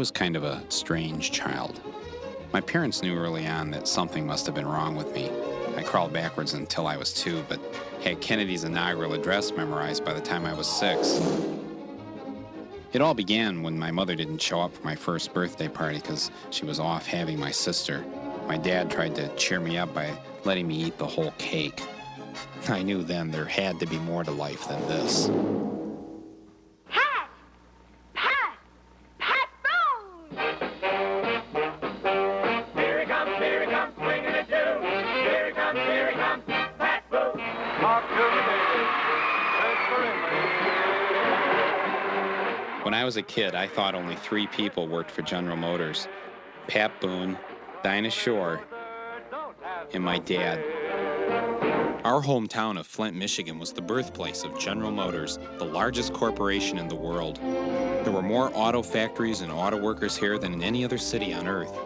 was kind of a strange child. My parents knew early on that something must have been wrong with me. I crawled backwards until I was 2, but had Kennedy's inaugural address memorized by the time I was 6. It all began when my mother didn't show up for my first birthday party because she was off having my sister. My dad tried to cheer me up by letting me eat the whole cake. I knew then there had to be more to life than this. When I was a kid, I thought only 3 people worked for General Motors: Pat Boone, Dinah Shore, and my dad. Our hometown of Flint, Michigan was the birthplace of General Motors, the largest corporation in the world. There were more auto factories and auto workers here than in any other city on earth.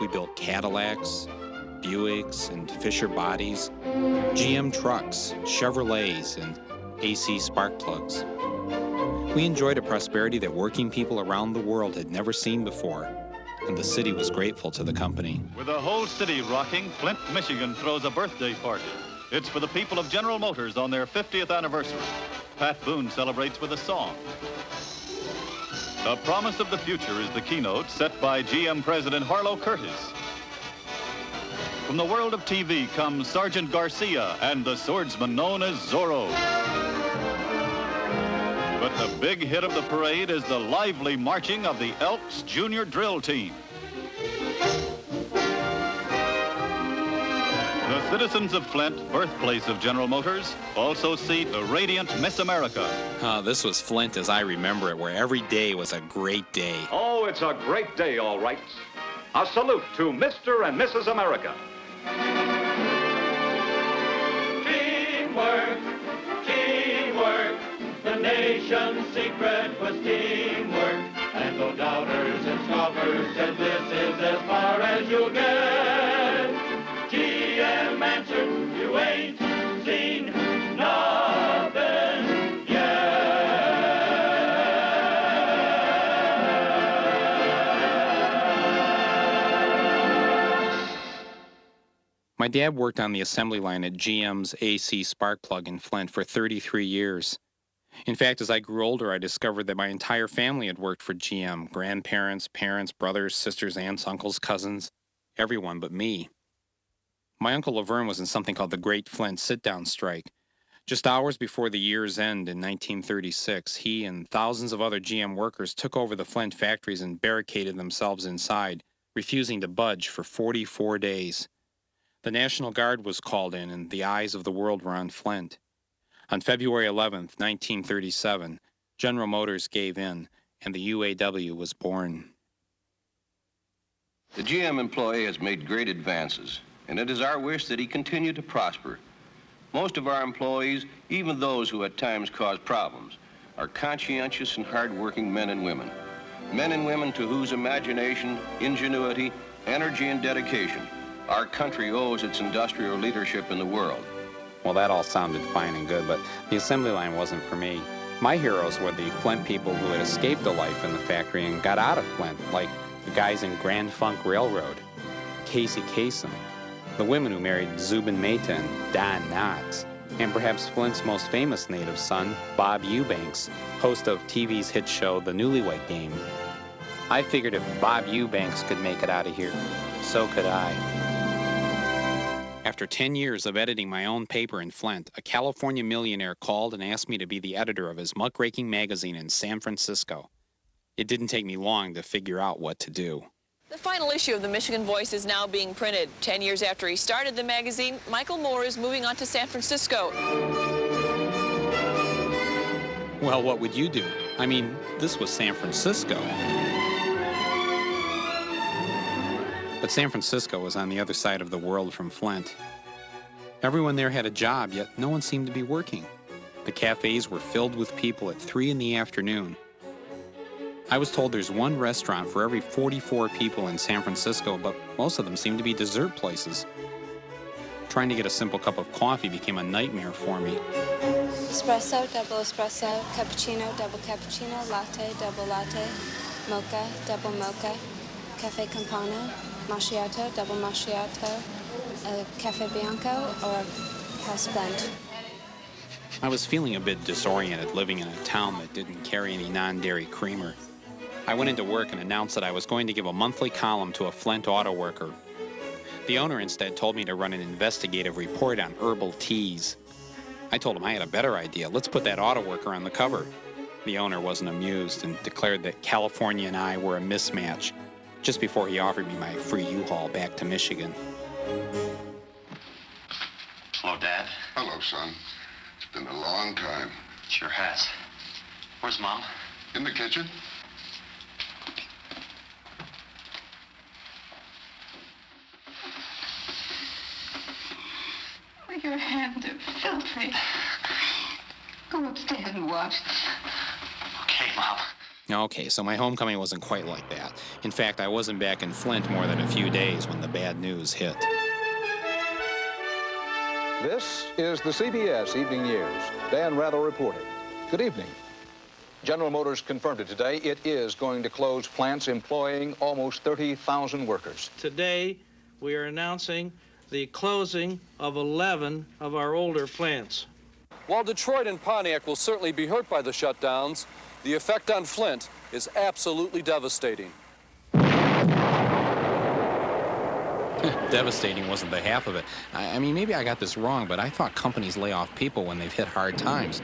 We built Cadillacs, Buicks, and Fisher bodies, GM trucks, Chevrolets, and AC spark plugs. We enjoyed a prosperity that working people around the world had never seen before, and the city was grateful to the company. With the whole city rocking, Flint, Michigan throws a birthday party. It's for the people of General Motors on their 50th anniversary. Pat Boone celebrates with a song. The promise of the future is the keynote set by GM President Harlow Curtis. From the world of TV comes Sergeant Garcia and the swordsman known as Zorro. But the big hit of the parade is the lively marching of the Elks Junior Drill Team. The citizens of Flint, birthplace of General Motors, also see the radiant Miss America. This was Flint as I remember it, where every day was a great day. Oh, it's a great day, all right. A salute to Mr. and Mrs. America. Teamwork, teamwork. The nation's secret was teamwork. And though doubters and scoffers said this is as far as you'll get, GM answered, you ain't seen nothing yet. My dad worked on the assembly line at GM's AC spark plug in Flint for 33 years. In fact, as I grew older, I discovered that my entire family had worked for GM. Grandparents, parents, brothers, sisters, aunts, uncles, cousins, everyone but me. My Uncle Laverne was in something called the Great Flint Sit-Down Strike. Just hours before the year's end in 1936, he and thousands of other GM workers took over the Flint factories and barricaded themselves inside, refusing to budge for 44 days. The National Guard was called in, and the eyes of the world were on Flint. On February 11th, 1937, General Motors gave in, and the UAW was born. The GM employee has made great advances, and it is our wish that he continue to prosper. Most of our employees, even those who at times cause problems, are conscientious and hard-working men and women. Men and women to whose imagination, ingenuity, energy, and dedication our country owes its industrial leadership in the world. Well, that all sounded fine and good, but the assembly line wasn't for me. My heroes were the Flint people who had escaped the life in the factory and got out of Flint, like the guys in Grand Funk Railroad, Casey Kasem, the women who married Zubin Mehta and Don Knotts, and perhaps Flint's most famous native son, Bob Eubanks, host of TV's hit show The Newlywed Game. I figured if Bob Eubanks could make it out of here, so could I. After 10 years of editing my own paper in Flint, a California millionaire called and asked me to be the editor of his muckraking magazine in San Francisco. It didn't take me long to figure out what to do. The final issue of the Michigan Voice is now being printed. 10 years after he started the magazine, Michael Moore is moving on to San Francisco. Well, what would you do? I mean, this was San Francisco. But San Francisco was on the other side of the world from Flint. Everyone there had a job, yet no one seemed to be working. The cafes were filled with people at 3 in the afternoon. I was told there's one restaurant for every 44 people in San Francisco, but most of them seem to be dessert places. Trying to get a simple cup of coffee became a nightmare for me. Espresso, double espresso, cappuccino, double cappuccino, latte, double latte. mocha, double mocha, cafe campano, macchiato, double macchiato, cafe bianco, or house blend. I was feeling a bit disoriented living in a town that didn't carry any non-dairy creamer. I went into work and announced that I was going to give a monthly column to a Flint auto worker. The owner instead told me to run an investigative report on herbal teas. I told him I had a better idea. Let's put that auto worker on the cover. The owner wasn't amused and declared that California and I were a mismatch, just before he offered me my free U-Haul back to Michigan. Hello, Dad. Hello, son. It's been a long time. Sure has. Where's Mom? In the kitchen. Your hands are filthy. Go upstairs and wash. Okay, Mom. Okay, so my homecoming wasn't quite like that. In fact, I wasn't back in Flint more than a few days when the bad news hit. This is the CBS Evening News. Dan Rather reporting. Good evening. General Motors confirmed it today. It is going to close plants employing almost 30,000 workers. Today, we are announcing the closing of 11 of our older plants. While Detroit and Pontiac will certainly be hurt by the shutdowns, the effect on Flint is absolutely devastating. Devastating wasn't the half of it. I mean, maybe I got this wrong, but I thought companies lay off people when they've hit hard times.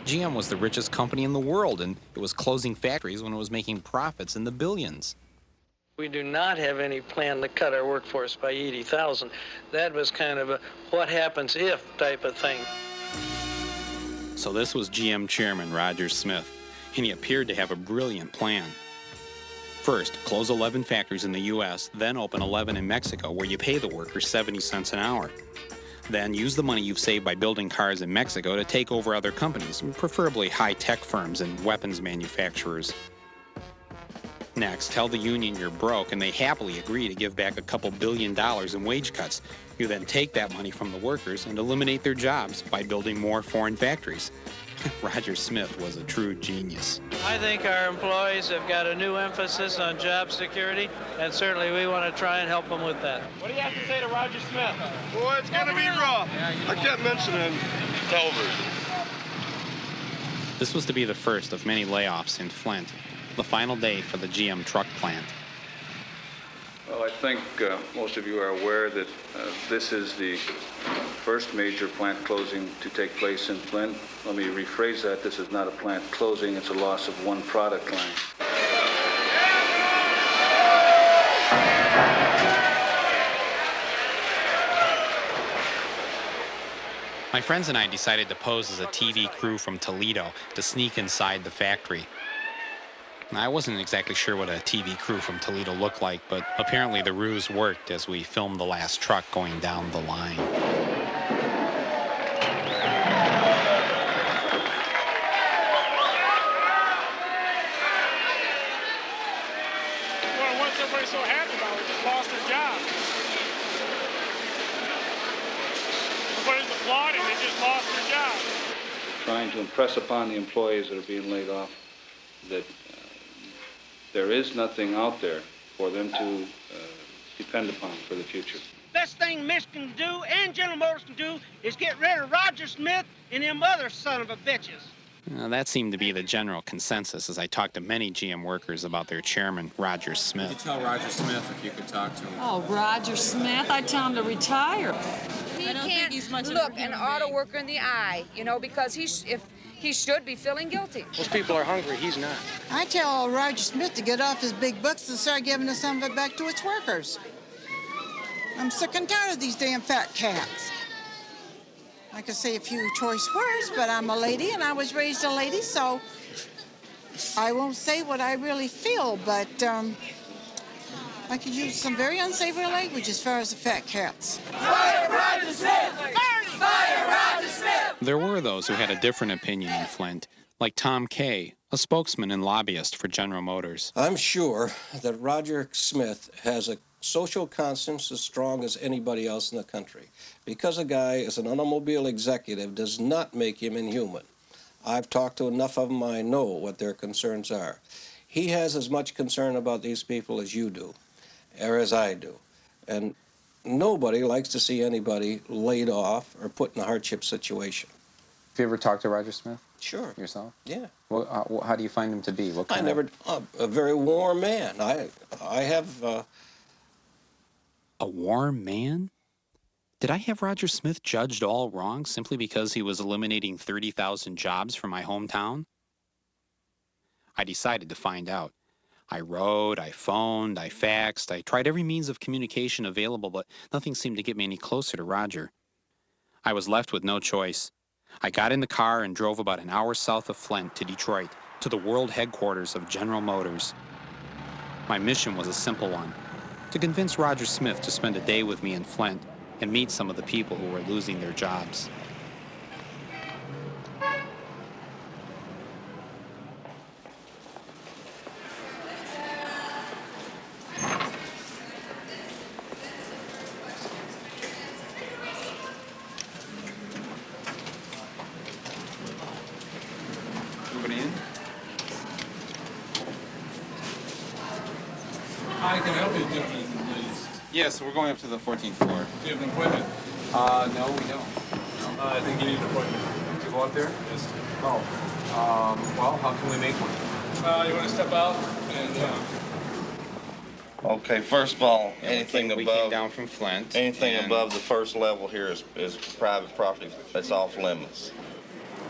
GM was the richest company in the world, and it was closing factories when it was making profits in the billions. We do not have any plan to cut our workforce by 80,000. That was kind of a what happens if type of thing. So this was GM chairman Roger Smith, and he appeared to have a brilliant plan. First, close 11 factories in the U.S., then open 11 in Mexico, where you pay the workers 70 cents an hour. Then use the money you've saved by building cars in Mexico to take over other companies, preferably high-tech firms and weapons manufacturers. Next, tell the union you're broke, and they happily agree to give back a couple $1 billion in wage cuts. You then take that money from the workers and eliminate their jobs by building more foreign factories. Roger Smith was a true genius. I think our employees have got a new emphasis on job security, and certainly we want to try and help them with that. What do you have to say to Roger Smith? Boy, it's going to be rough. I kept mentioning television. This was to be the first of many layoffs in Flint, the final day for the GM truck plant. Well, I think most of you are aware that this is the first major plant closing to take place in Flint. Let me rephrase that. This is not a plant closing. It's a loss of one product line. My friends and I decided to pose as a TV crew from Toledo to sneak inside the factory. I wasn't exactly sure what a TV crew from Toledo looked like, but apparently the ruse worked as we filmed the last truck going down the line. Well, what's everybody so happy about? They just lost their job. Everybody's applauding. They just lost their job. Trying to impress upon the employees that are being laid off that there is nothing out there for them to depend upon for the future. Best thing Michigan can do and General Motors can do is get rid of Roger Smith and them other son of a bitches. That seemed to be the general consensus as I talked to many GM workers about their chairman, Roger Smith. You tell Roger Smith if you could talk to him. Oh, Roger Smith, I'd tell him to retire. He can't look an auto worker in the eye, you know, because if he should be feeling guilty. Those people are hungry. He's not. I tell Roger Smith to get off his big bucks and start giving some of it back to its workers. I'm sick and tired of these damn fat cats. I could say a few choice words, but I'm a lady and I was raised a lady, so I won't say what I really feel, but I could use some very unsavory language as far as the fat cats. Fire Roger Smith! Fire Roger Smith! There were those who had a different opinion in Flint, like Tom Kay, a spokesman and lobbyist for General Motors. I'm sure that Roger Smith has a social conscience as strong as anybody else in the country. Because a guy is an automobile executive does not make him inhuman. I've talked to enough of them, I know what their concerns are. He has as much concern about these people as you do, or as I do. And nobody likes to see anybody laid off or put in a hardship situation. Have you ever talked to Roger Smith? Sure. Yourself? Yeah. Well, how do you find him to be? What I kind never, a very warm man. I have... A warm man? Did I have Roger Smith judged all wrong simply because he was eliminating 30,000 jobs from my hometown? I decided to find out. I wrote, I phoned, I faxed, I tried every means of communication available, but nothing seemed to get me any closer to Roger. I was left with no choice. I got in the car and drove about an hour south of Flint to Detroit, to the world headquarters of General Motors. My mission was a simple one, to convince Roger Smith to spend a day with me in Flint and meet some of the people who were losing their jobs. Nobody in? I can help you, gentlemen, please. Yes, we're going up to the 14th floor. Do you have an appointment? No, we don't. No. I think you need an appointment. To go up there? Yes. Oh. Well, how can we make one? You want to step out and... Okay, first of all, anything we above came down from Flint. anything and above the first level here is private property. That's off limits.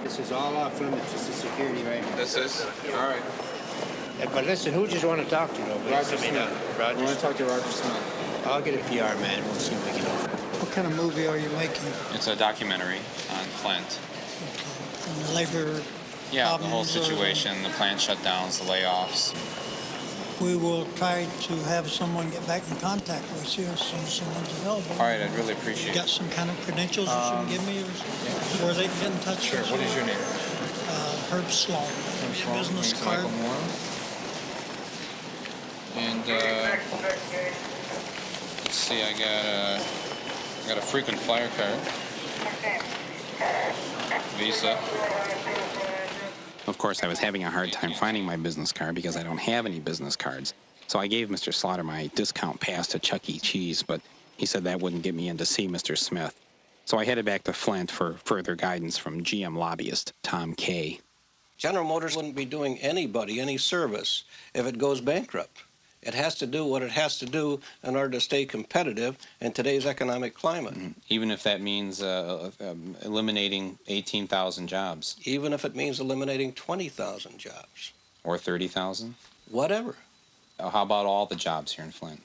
This is all off limits. This is security right now. This is? All right. But listen, who just want to talk to you? Roger Smith. I want to talk to Roger Smith. I'll get a PR man. We'll see what we can do. What kind of movie are you making? It's a documentary on Flint. And labor Yeah, the whole problems or- situation, the plant shutdowns, the layoffs. We will try to have someone get back in contact with you as soon as someone's available. All right, I'd really appreciate You got it. some kind of credentials you can give me, or they can get in touch Sure, with what you? is your name? Herb Sloan. Give me a business Name's card. Michael Moore. And, let's see, I got a frequent flyer card. Visa. Of course, I was having a hard time finding my business card because I don't have any business cards. So I gave Mr. Slaughter my discount pass to Chuck E. Cheese, but he said that wouldn't get me in to see Mr. Smith. So I headed back to Flint for further guidance from GM lobbyist Tom Kay. General Motors wouldn't be doing anybody any service if it goes bankrupt. It has to do what it has to do in order to stay competitive in today's economic climate. Even if that means eliminating 18,000 jobs. Even if it means eliminating 20,000 jobs. Or 30,000? Whatever. How about all the jobs here in Flint?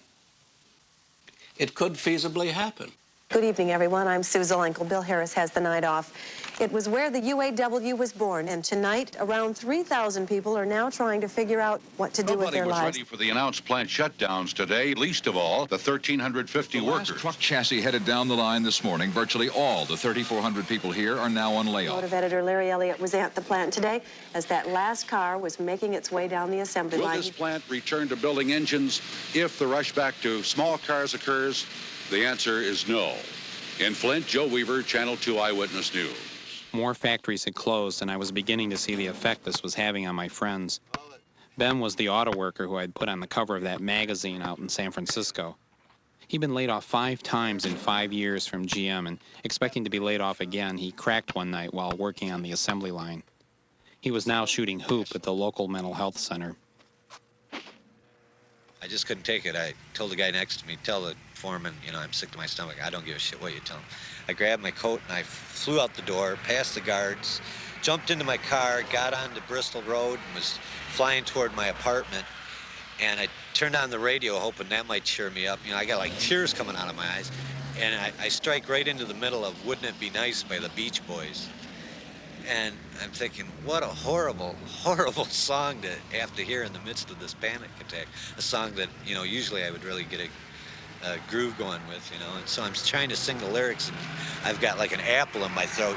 It could feasibly happen. Good evening, everyone. I'm Sue Zolenko. Bill Harris has the night off. It was where the UAW was born, and tonight, around 3,000 people are now trying to figure out what to do with their Nobody was lives. ready for the announced plant shutdowns today, least of all the 1,350 workers. Last truck chassis headed down the line this morning. Virtually all the 3,400 people here are now on layoff. Automotive editor Larry Elliott was at the plant today as that last car was making its way down the assembly Will line. this plant return to building engines if the rush back to small cars occurs? The answer is no. In Flint, Joe Weaver, Channel 2 Eyewitness News. More factories had closed, and I was beginning to see the effect this was having on my friends. Ben was the auto worker who I'd put on the cover of that magazine out in San Francisco. He'd been laid off 5 times in 5 years from GM, and expecting to be laid off again, he cracked one night while working on the assembly line. He was now shooting hoop at the local mental health center. I just couldn't take it. I told the guy next to me, tell the foreman, I'm sick to my stomach. I don't give a shit what you tell him. I grabbed my coat and I flew out the door, past the guards, jumped into my car, got onto Bristol Road, and was flying toward my apartment. And I turned on the radio hoping that might cheer me up. I got like tears coming out of my eyes. And I strike right into the middle of Wouldn't It Be Nice by the Beach Boys. And I'm thinking, what a horrible, horrible song to have to hear in the midst of this panic attack. A song that, usually I would really get a groove going with, And so I'm trying to sing the lyrics, and I've got like an apple in my throat,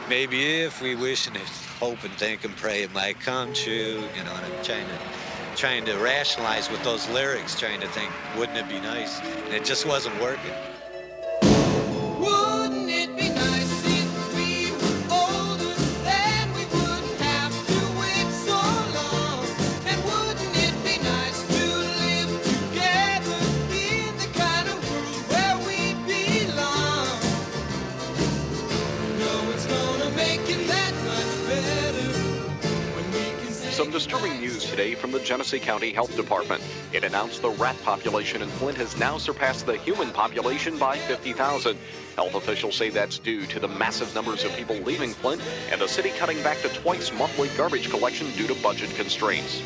Maybe if we wish and hope and think and pray it might come true, And I'm trying to rationalize with those lyrics, trying to think, wouldn't it be nice? And it just wasn't working. Wouldn't it be nice if we were older, then we wouldn't have to wait so long? And Some disturbing news today from the Genesee County Health Department. It announced the rat population in Flint has now surpassed the human population by 50,000. Health officials say that's due to the massive numbers of people leaving Flint and the city cutting back to twice monthly garbage collection due to budget constraints.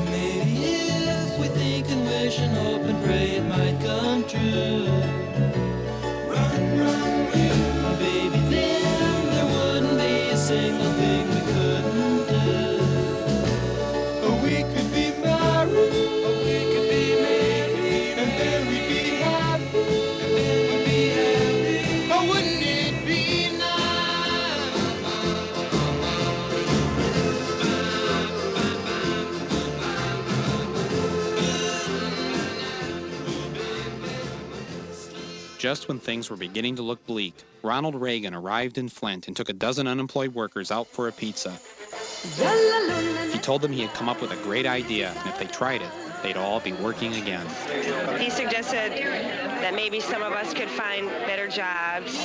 Maybe if we think and wish and hope and pray it might come true. Run, run, you, baby, then there wouldn't be a single thing we couldn't do. Or we could be married, or we could be married, and then we'd be happy, and then we'd be happy. But wouldn't it be nice? Just when things were beginning to look bleak, Ronald Reagan arrived in Flint and took a dozen unemployed workers out for a pizza. He told them he had come up with a great idea, and if they tried it, they'd all be working again. He suggested that maybe some of us could find better jobs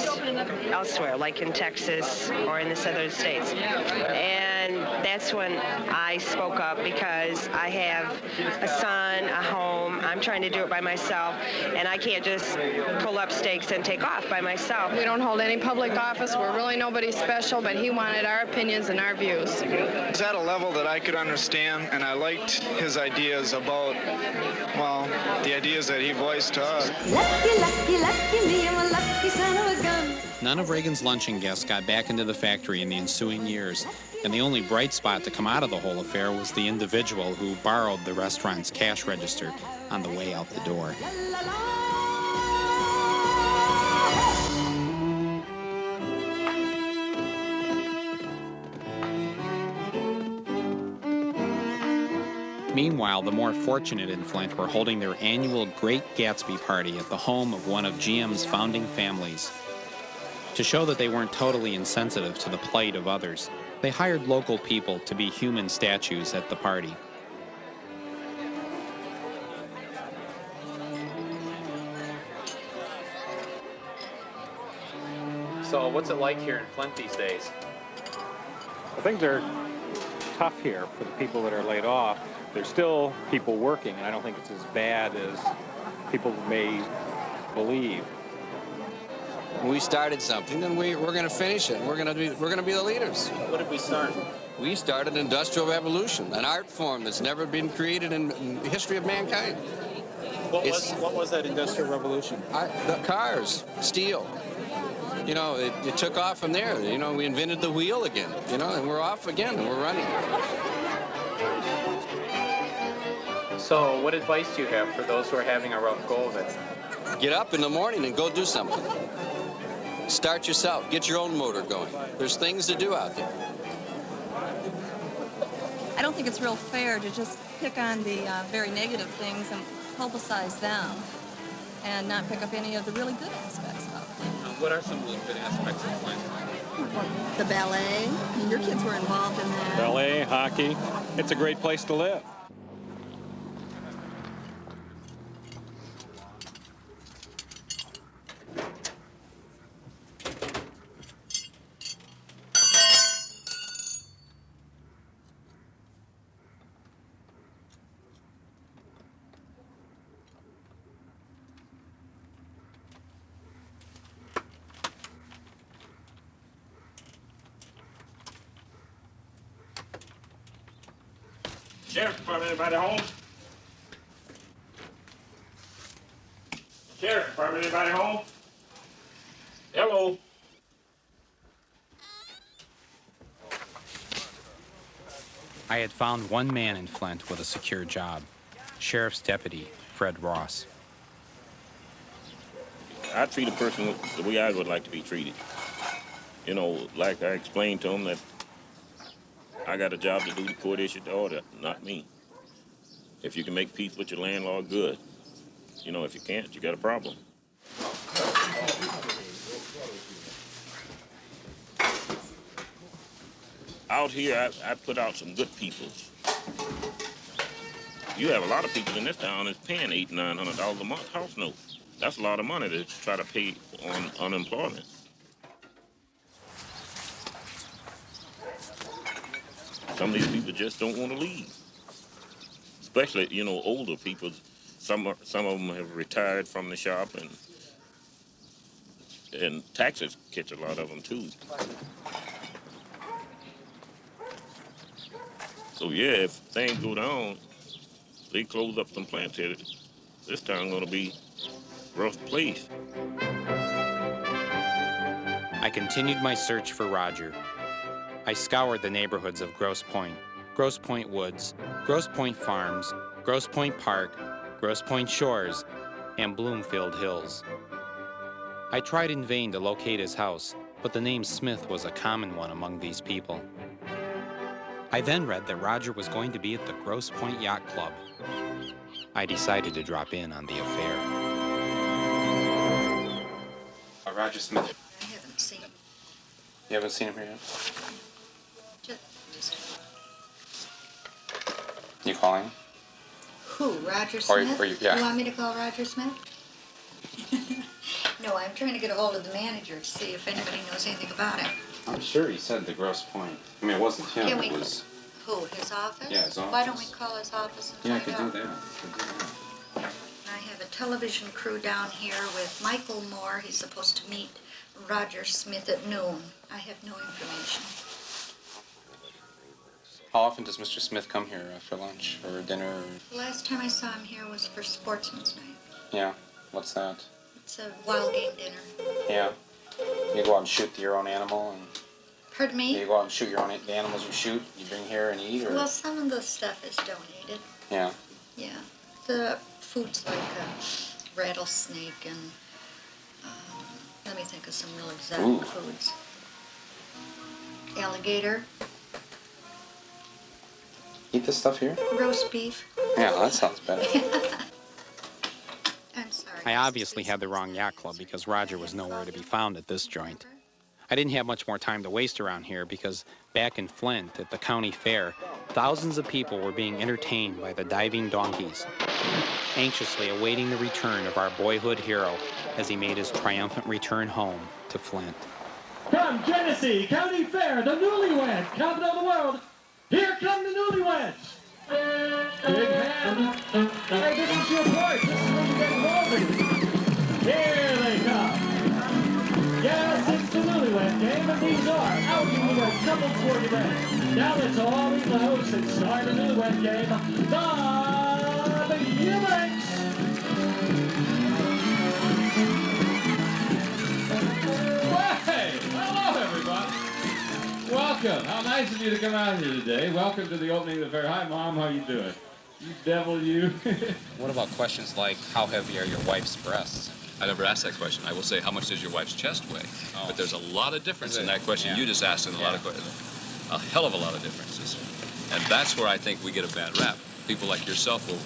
elsewhere, like in Texas or in the southern states. And that's when I spoke up, because I have a son, a home. I'm trying to do it by myself, and I can't just pull up stakes and take off by myself. We don't hold any public office. We're really nobody special, but he wanted our opinions and our views. It's at a level that I could understand, and I liked his ideas about, well, the ideas that he voiced to us. Lucky, lucky, lucky me, I'm a lucky son of a gun. None of Reagan's luncheon guests got back into the factory in the ensuing years, and the only bright spot to come out of the whole affair was the individual who borrowed the restaurant's cash register on the way out the door. Meanwhile, the more fortunate in Flint were holding their annual Great Gatsby party at the home of one of GM's founding families. To show that they weren't totally insensitive to the plight of others, they hired local people to be human statues at the party. So what's it like here in Flint these days? Well, things are tough here for the people that are laid off. There's still people working, and I don't think it's as bad as people may believe. We started something, and we're going to finish it. We're going to be the leaders. What did we start? We started an industrial revolution, an art form that's never been created in the history of mankind. What was that industrial revolution? The cars, steel. You know, it took off from there. You know, we invented the wheel again, you know, and we're off again, and we're running. So what advice do you have for those who are having a rough go of it? Get up in the morning and go do something. Start yourself. Get your own motor going. There's things to do out there. I don't think it's real fair to just pick on the very negative things and publicize them and not pick up any of the really good aspects of it. What are some of the good aspects of Flint? The ballet. Your kids were involved in that. Ballet, hockey. It's a great place to live. Sheriff's Department, anybody home? Sheriff's Department, anybody home? Hello? I had found one man in Flint with a secure job, Sheriff's Deputy Fred Ross. I treat a person the way I would like to be treated. You know, like I explained to him that I got a job to do, the court issued the order, not me. If you can make peace with your landlord, good. You know, if you can't, you got a problem. Out here, I put out some good peoples. You have a lot of people in this town that's paying $800, $900 a month house note. That's a lot of money to try to pay on unemployment. Some of these people just don't want to leave. Especially, you know, older people. Some of them have retired from the shop, and taxes catch a lot of them too. So yeah, if things go down, they close up some plants here. This town gonna be a rough place. I continued my search for Roger. I scoured the neighborhoods of Grosse Pointe Woods, Grosse Pointe Farms, Grosse Pointe Park, Grosse Pointe Shores, and Bloomfield Hills. I tried in vain to locate his house, but the name Smith was a common one among these people. I then read that Roger was going to be at the Grosse Pointe Yacht Club. I decided to drop in on the affair. Roger Smith. I haven't seen him. You haven't seen him here yet? Just You calling him? who? Roger Smith? Or you, yeah. You want me to call Roger Smith? No, I'm trying to get a hold of the manager to see if anybody knows anything about him. I'm sure he said the Grosse Pointe. I mean, it wasn't him. Can we? It was. Who? His office? Yeah, his office. Why don't we call his office and Yeah, I find could out? do that. I have a television crew down here with Michael Moore. He's supposed to meet Roger Smith at noon. I have no information. How often does Mr. Smith come here for lunch or dinner? The last time I saw him here was for Sportsman's Night. Yeah. What's that? It's a wild game dinner. Yeah. You go out and shoot your own animal, and Pardon me? you go out and shoot your own the animals you shoot. You bring here and eat, or Well, some of the stuff is donated. yeah. Yeah. The food's like a rattlesnake and let me think of some real exotic Ooh. foods. Alligator, Eat this stuff here? roast beef. Yeah, that sounds better. I'm sorry. I obviously had the wrong yacht club because Roger was nowhere to be found at this joint. I didn't have much more time to waste around here because back in Flint at the county fair, thousands of people were being entertained by the diving donkeys, anxiously awaiting the return of our boyhood hero as he made his triumphant return home to Flint. From Genesee County Fair, the newlywed capital of the world, here come the newlyweds. Big hand. Hey, this is your part. This is when you get involved. Here they come. Yes, it's the newlywed game, and these are out newlywed couples for you men. Now let's all meet the hosts and start the newlywed game. The Eubanks. Hey, hello everybody. Welcome. How nice of you to come out here today. Welcome to the opening of the fair. Hi, Mom. How you doing? You devil, you. What about questions like, how heavy are your wife's breasts? I never asked that question. I will say, how much does your wife's chest weigh? Oh. But there's a lot of difference in that question you just asked, and a lot of a hell of a lot of differences. And that's where I think we get a bad rap. People like yourself will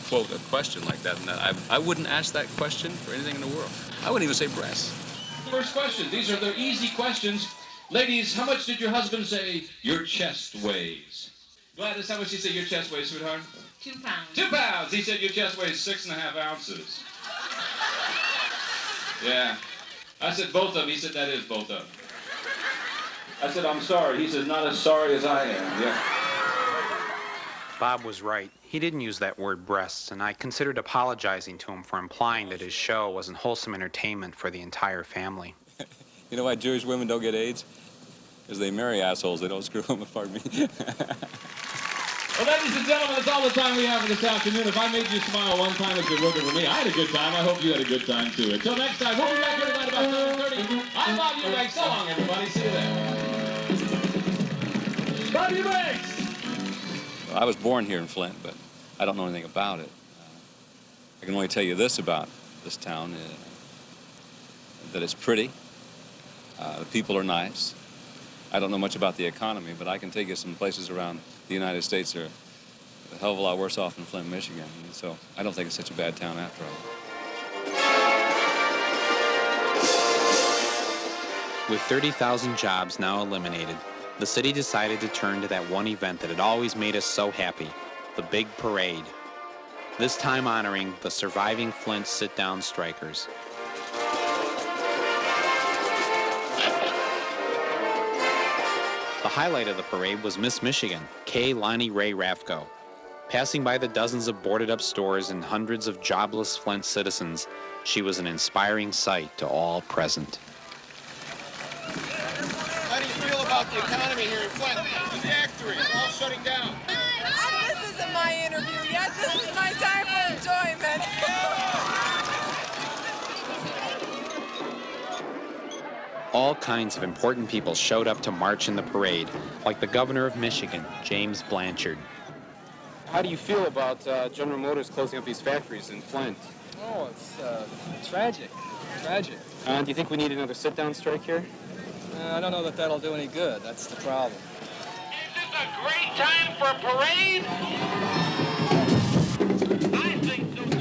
quote a question like that, and I wouldn't ask that question for anything in the world. I wouldn't even say breasts. First question. These are the easy questions. Ladies, how much did your husband say your chest weighs? Gladys, how much did he say your chest weighs, sweetheart? 2 pounds. 2 pounds. He said your chest weighs 6.5 ounces. Yeah. I said both of them. He said that is both of them. I said, I'm sorry. He said, not as sorry as I am. Yeah. Bob was right. He didn't use that word breasts, and I considered apologizing to him for implying that his show wasn't wholesome entertainment for the entire family. You know why Jewish women don't get AIDS? Because they marry assholes. They don't screw them, pardon me. Well, ladies and gentlemen, that's all the time we have for this afternoon. If I made you smile one time, it's been working for me. I had a good time. I hope you had a good time, too. Until next time, we'll be back here tonight about 7:30. I'm Bob Eubanks. So long, everybody. See you then. Bob Eubanks! Well, I was born here in Flint, but I don't know anything about it. I can only tell you this about this town, that it's pretty. The people are nice. I don't know much about the economy, but I can take you some places around the United States that are a hell of a lot worse off than Flint, Michigan. And so I don't think it's such a bad town after all. With 30,000 jobs now eliminated, the city decided to turn to that one event that had always made us so happy, the big parade. This time honoring the surviving Flint sit-down strikers. The highlight of the parade was Miss Michigan, Kay Lonnie Ray Raffco. Passing by the dozens of boarded-up stores and hundreds of jobless Flint citizens, she was an inspiring sight to all present. How do you feel about the economy here in Flint? The factories all shutting down. This isn't my interview yet. This is my time for enjoyment. All kinds of important people showed up to march in the parade, like the governor of Michigan, James Blanchard. How do you feel about General Motors closing up these factories in Flint? Oh, it's tragic. Tragic. Do you think we need another sit-down strike here? I don't know that that'll do any good. That's the problem. Is this a great time for a parade? I think so too.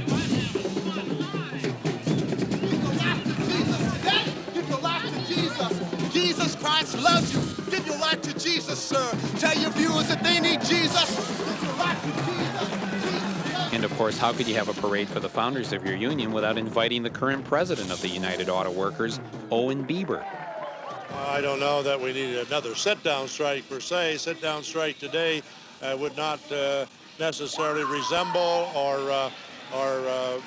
Give your life to Jesus. Jesus Christ loves you. Give your life to Jesus, sir. Tell your viewers that they need Jesus. Give your life to Jesus. And of course, how could you have a parade for the founders of your union without inviting the current president of the United Auto Workers, Owen Bieber? I don't know that we need another sit-down strike per se. Sit-down strike today would not necessarily resemble or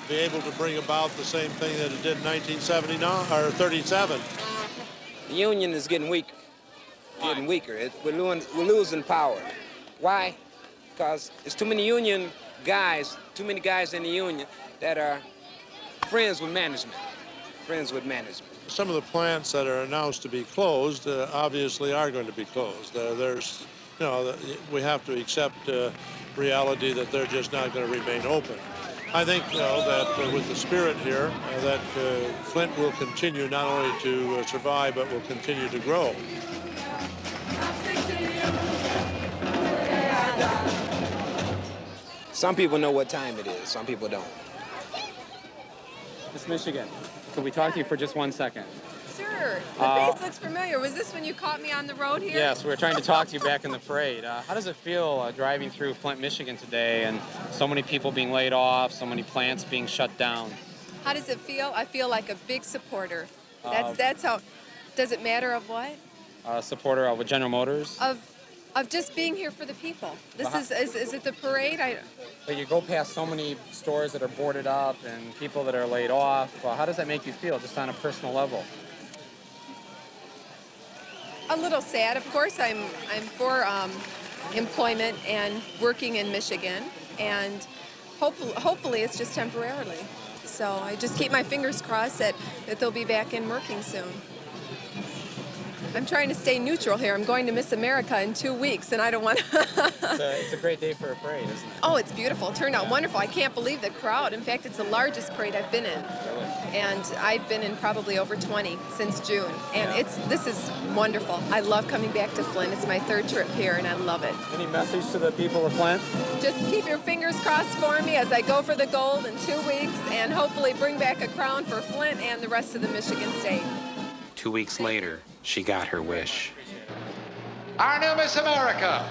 be able to bring about the same thing that it did in 1979 or 37. The union is getting weaker. We're losing power. Why? Because there's too many union guys, too many guys in the union that are friends with management. Some of the plants that are announced to be closed obviously are going to be closed. We have to accept reality that they're just not going to remain open. I think, that with the spirit here, that Flint will continue not only to survive, but will continue to grow. Some people know what time it is, some people don't. Miss Michigan, could we talk to you for just 1 second? Sure. The face looks familiar. Was this when you caught me on the road here? Yes, we were trying to talk to you back in the parade. How does it feel driving through Flint, Michigan today and so many people being laid off, so many plants being shut down? How does it feel? I feel like a big supporter. That's how. Does it matter of what? Supporter of General Motors? Of just being here for the people. Is it the parade? But you go past so many stores that are boarded up and people that are laid off. How does that make you feel, just on a personal level? A little sad, of course. I'm for employment and working in Michigan, and hopefully it's just temporarily. So I just keep my fingers crossed that they'll be back in working soon. I'm trying to stay neutral here. I'm going to Miss America in 2 weeks, and I don't want to... It's a great day for a parade, isn't it? Oh, it's beautiful. It turned out wonderful. I can't believe the crowd. In fact, it's the largest parade I've been in. Really? And I've been in probably over 20 since June. And this is wonderful. I love coming back to Flint. It's my 3rd trip here, and I love it. Any message to the people of Flint? Just keep your fingers crossed for me as I go for the gold in 2 weeks, and hopefully bring back a crown for Flint and the rest of the Michigan state. 2 weeks later, she got her wish. Our new Miss America,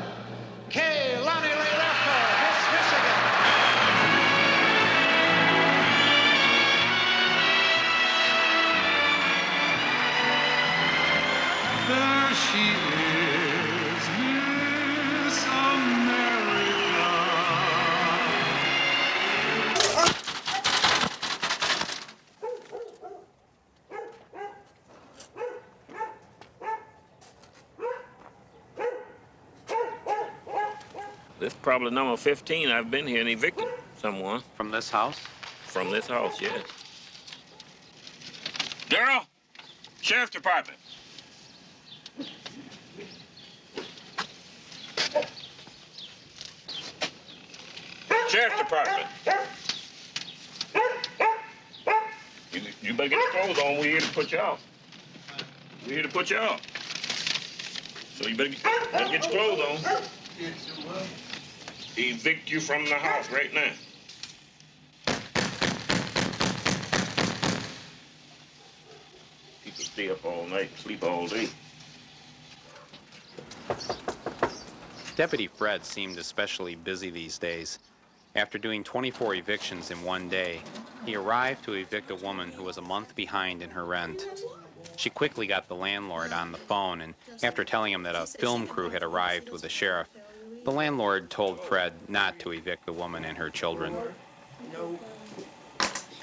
Kay Lonnie Ray Raffco, Miss Michigan. There she is, Miss America. This is probably number 15. I've been here and evicted someone. From this house? From this house, yes. Girl, Sheriff's Department. Sheriff's Department. You better get your clothes on. We're here to put you out. We're here to put you out. So you better get your clothes on. Evict you from the house right now. People stay up all night and sleep all day. Deputy Fred seemed especially busy these days. After doing 24 evictions in one day, he arrived to evict a woman who was a month behind in her rent. She quickly got the landlord on the phone, and after telling him that a film crew had arrived with the sheriff, the landlord told Fred not to evict the woman and her children.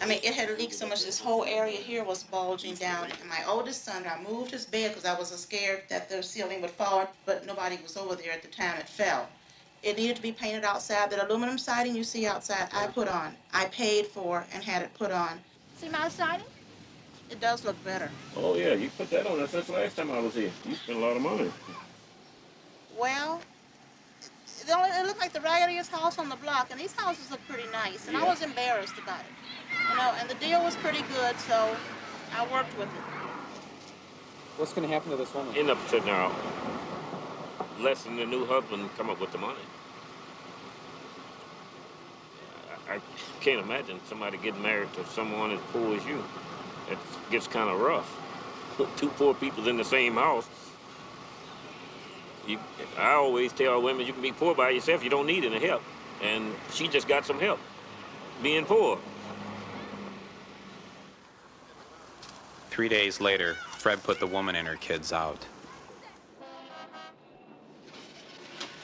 I mean, it had leaked so much, this whole area here was bulging down. And my oldest son, I moved his bed because I was scared that the ceiling would fall, but nobody was over there at the time it fell. It needed to be painted outside. That aluminum siding you see outside, I put on. I paid for and had it put on. See my siding? It does look better. Oh, yeah, you put that on there since last time I was here. You spent a lot of money. Well, it looked like the raggediest house on the block, and these houses look pretty nice, and I was embarrassed about it. You know, and the deal was pretty good, so I worked with it. What's going to happen to this woman? End up sitting there letting the new husband come up with the money. I can't imagine somebody getting married to someone as poor as you. It gets kind of rough. Two poor people in the same house. I always tell women you can be poor by yourself. You don't need any help. And she just got some help being poor. 3 days later, Fred put the woman and her kids out.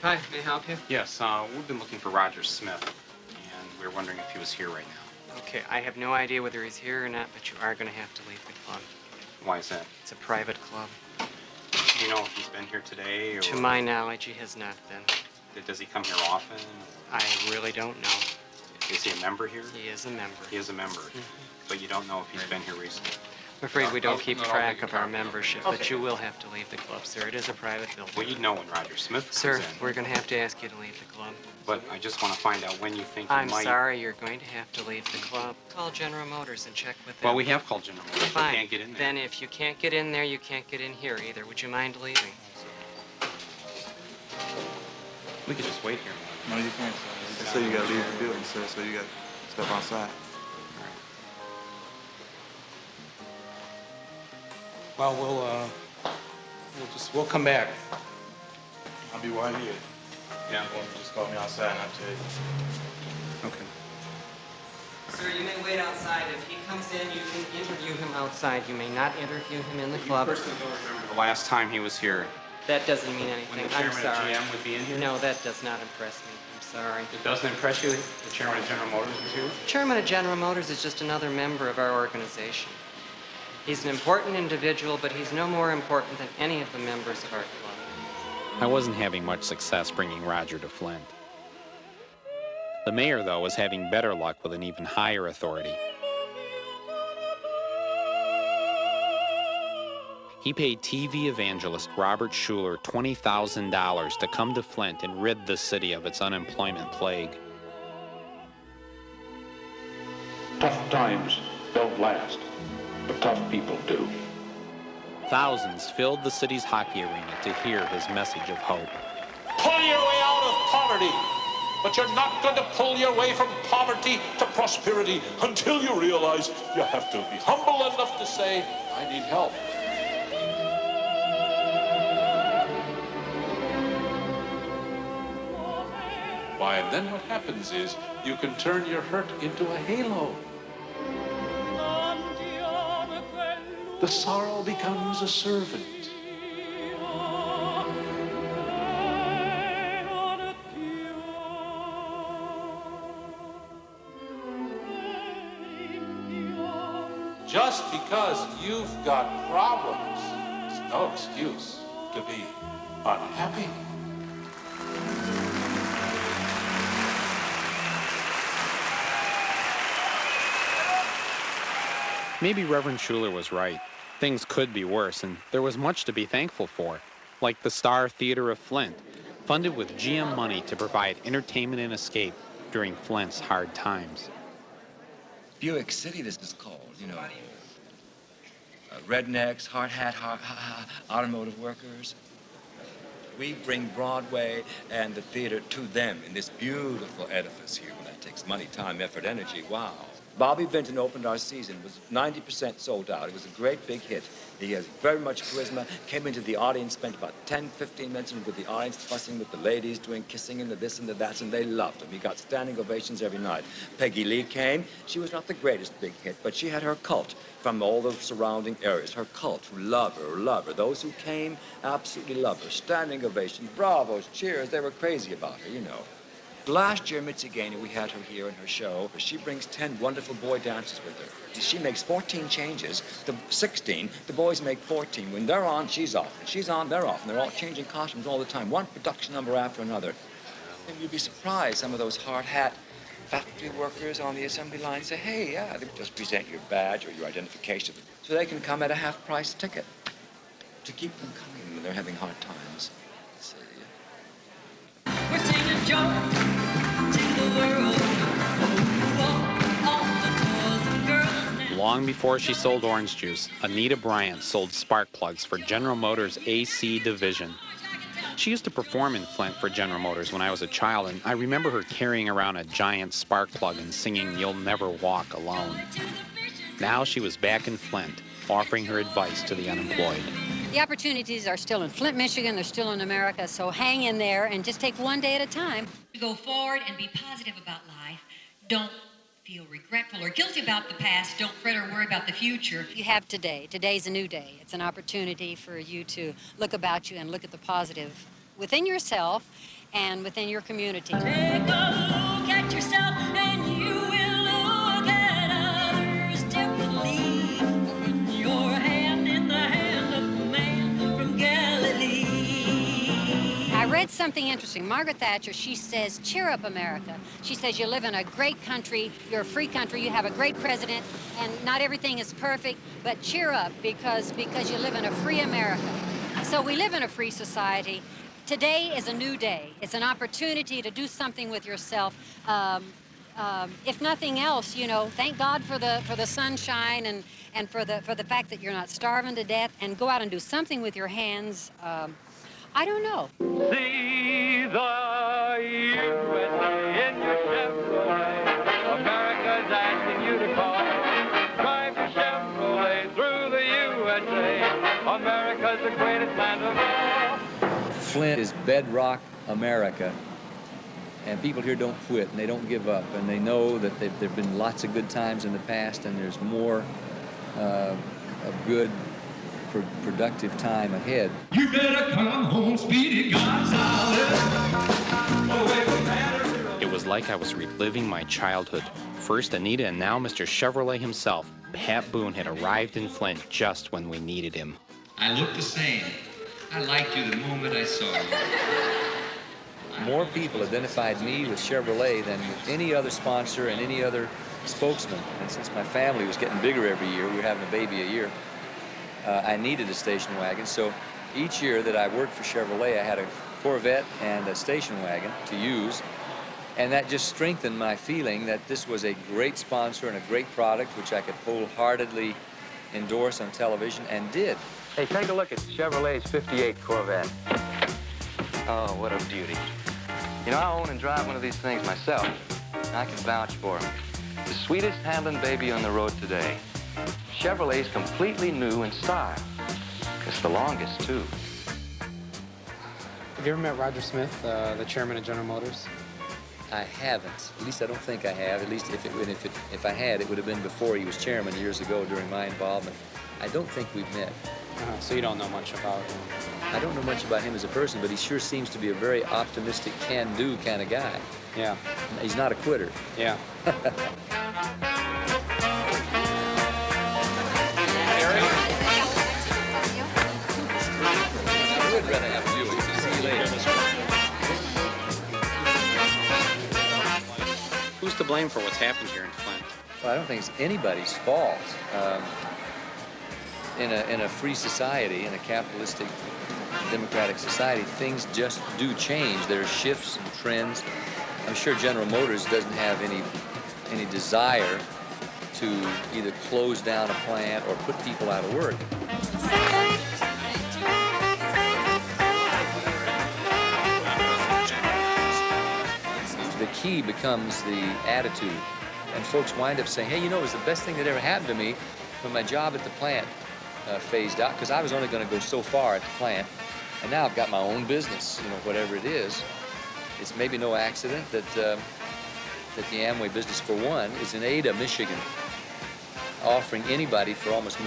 Hi, may I help you? Yes, we've been looking for Roger Smith, and we were wondering if he was here right now. Okay, I have no idea whether he's here or not, but you are going to have to leave the club. Why is that? It's a private club. Do you know if he's been here today? Or... To my knowledge, he has not been. Does he come here often? I really don't know. Is he a member here? He is a member. He is a member, but you don't know if he's been here recently? I'm afraid we don't keep track of our membership, but you will have to leave the club, sir. It is a private building. Well, you'd know when Roger Smith comes Sir, in. we're going to have to ask you to leave the club. But I just want to find out when you think I'm you might... sorry, you're going to have to leave the club. Call General Motors and check with them. Well, we have called General Motors. Fine. We can't get in there. Then if you can't get in there, you can't get in here either. Would you mind leaving? We could just wait here. No, you can't, sir. They say you got to leave the building, sir, so you got to step outside. Well, we'll come back. I'll be right here. Yeah. Just call me outside and I'll tell you. Okay. Sir, you may wait outside. If he comes in, you can interview him outside. You may not interview him in the club. The last time he was here. That doesn't mean anything. When the I'm chairman sorry. of GM would be in here? No, that does not impress me. I'm sorry. It doesn't impress you? The chairman of General Motors is here? Chairman of General Motors is just another member of our organization. He's an important individual, but he's no more important than any of the members of our club. I wasn't having much success bringing Roger to Flint. The mayor, though, was having better luck with an even higher authority. He paid TV evangelist Robert Schuler $20,000 to come to Flint and rid the city of its unemployment plague. Tough times don't last, but tough people do. Thousands filled the city's hockey arena to hear his message of hope. Pull your way out of poverty, but you're not going to pull your way from poverty to prosperity until you realize you have to be humble enough to say, I need help. Why, and then what happens is you can turn your hurt into a halo. The sorrow becomes a servant. Just because you've got problems is no excuse to be unhappy. Maybe Reverend Schuler was right. Things could be worse, and there was much to be thankful for, like the Star Theater of Flint, funded with GM money to provide entertainment and escape during Flint's hard times. Buick City, this is called, you know. Rednecks, hard hat, automotive workers. We bring Broadway and the theater to them in this beautiful edifice here. Well, that takes money, time, effort, energy. Wow. Bobby Vinton opened our season, was 90% sold out. It was a great big hit. He has very much charisma, came into the audience, spent about 10, 15 minutes with the audience fussing with the ladies, doing kissing and the this and the that, and they loved him. He got standing ovations every night. Peggy Lee came. She was not the greatest big hit, but she had her cult from all the surrounding areas. Her cult who loved her. Those who came absolutely loved her. Standing ovations, bravos, cheers. They were crazy about her, you know. Last year, Mitzi Gaynor, we had her here in her show. She brings 10 wonderful boy dancers with her. She makes 14 changes. 16, the boys make 14. When they're on, she's off. When she's on, they're off. And they're all changing costumes all the time. One production number after another. And you'd be surprised, some of those hard hat factory workers on the assembly line say, hey, yeah, they just present your badge or your identification so they can come at a half-price ticket to keep them coming when they're having hard times. See? We're singing joy to the world. Long before she sold orange juice, Anita Bryant sold spark plugs for General Motors' AC division. She used to perform in Flint for General Motors when I was a child, and I remember her carrying around a giant spark plug and singing "You'll Never Walk Alone." Now she was back in Flint, offering her advice to the unemployed. The opportunities are still in Flint, Michigan. They're still in America, so hang in there and just take one day at a time. Go forward and be positive about life. Don't feel regretful or guilty about the past. Don't fret or worry about the future. You have today. Today's a new day. It's an opportunity for you to look about you and look at the positive within yourself and within your community. Take a look at yourself and you will look at others differently. Put your hand in the hand of the man from Galilee. I read something interesting. Margaret Thatcher, she says, cheer up, America. She says you live in a great country, you're a free country, you have a great president, and not everything is perfect, but cheer up because you live in a free America. So we live in a free society. Today is a new day. It's an opportunity to do something with yourself. If nothing else, you know, thank God for the sunshine and for the fact that you're not starving to death, and go out and do something with your hands. I don't know. See the USA in your Chevrolet. America's asking you to call. Drive your Chevrolet through the USA. America's the greatest land of all. Flint is bedrock America, and people here don't quit and they don't give up, and they know that there've been lots of good times in the past, and there's more of good, productive time ahead. You better come home, Speedy Gonzales. It was like I was reliving my childhood. First Anita and now Mr. Chevrolet himself, Pat Boone, had arrived in Flint just when we needed him. I look the same. I liked you the moment I saw you. More people identified me with Chevrolet than with any other sponsor and any other spokesman. And since my family was getting bigger every year, we were having a baby a year, I needed a station wagon. So each year that I worked for Chevrolet, I had a Corvette and a station wagon to use. And that just strengthened my feeling that this was a great sponsor and a great product, which I could wholeheartedly endorse on television, and did. Hey, take a look at Chevrolet's 58 Corvette. Oh, what a beauty. You know, I own and drive one of these things myself. I can vouch for them. The sweetest handling baby on the road today. Chevrolet's completely new in style. It's the longest, too. Have you ever met Roger Smith, the chairman of General Motors? I haven't. At least I don't think I have. At least if I had, it would have been before he was chairman years ago during my involvement. I don't think we've met. So you don't know much about him? I don't know much about him as a person, but he sure seems to be a very optimistic, can-do kind of guy. Yeah. He's not a quitter. Yeah. I would rather have you. See you later. Who's to blame for what's happened here in Flint? Well, I don't think it's anybody's fault. In a free society, in a capitalistic, democratic society, things just do change. There are shifts and trends. I'm sure General Motors doesn't have any desire to either close down a plant or put people out of work. The key becomes the attitude And folks wind up saying, hey, you know, it was the best thing that ever happened to me when my job at the plant phased out, because I was only going to go so far at the plant. And now I've got my own business, you know, whatever it is. It's maybe no accident that the Amway business, for one, is in Ada, Michigan, offering anybody for almost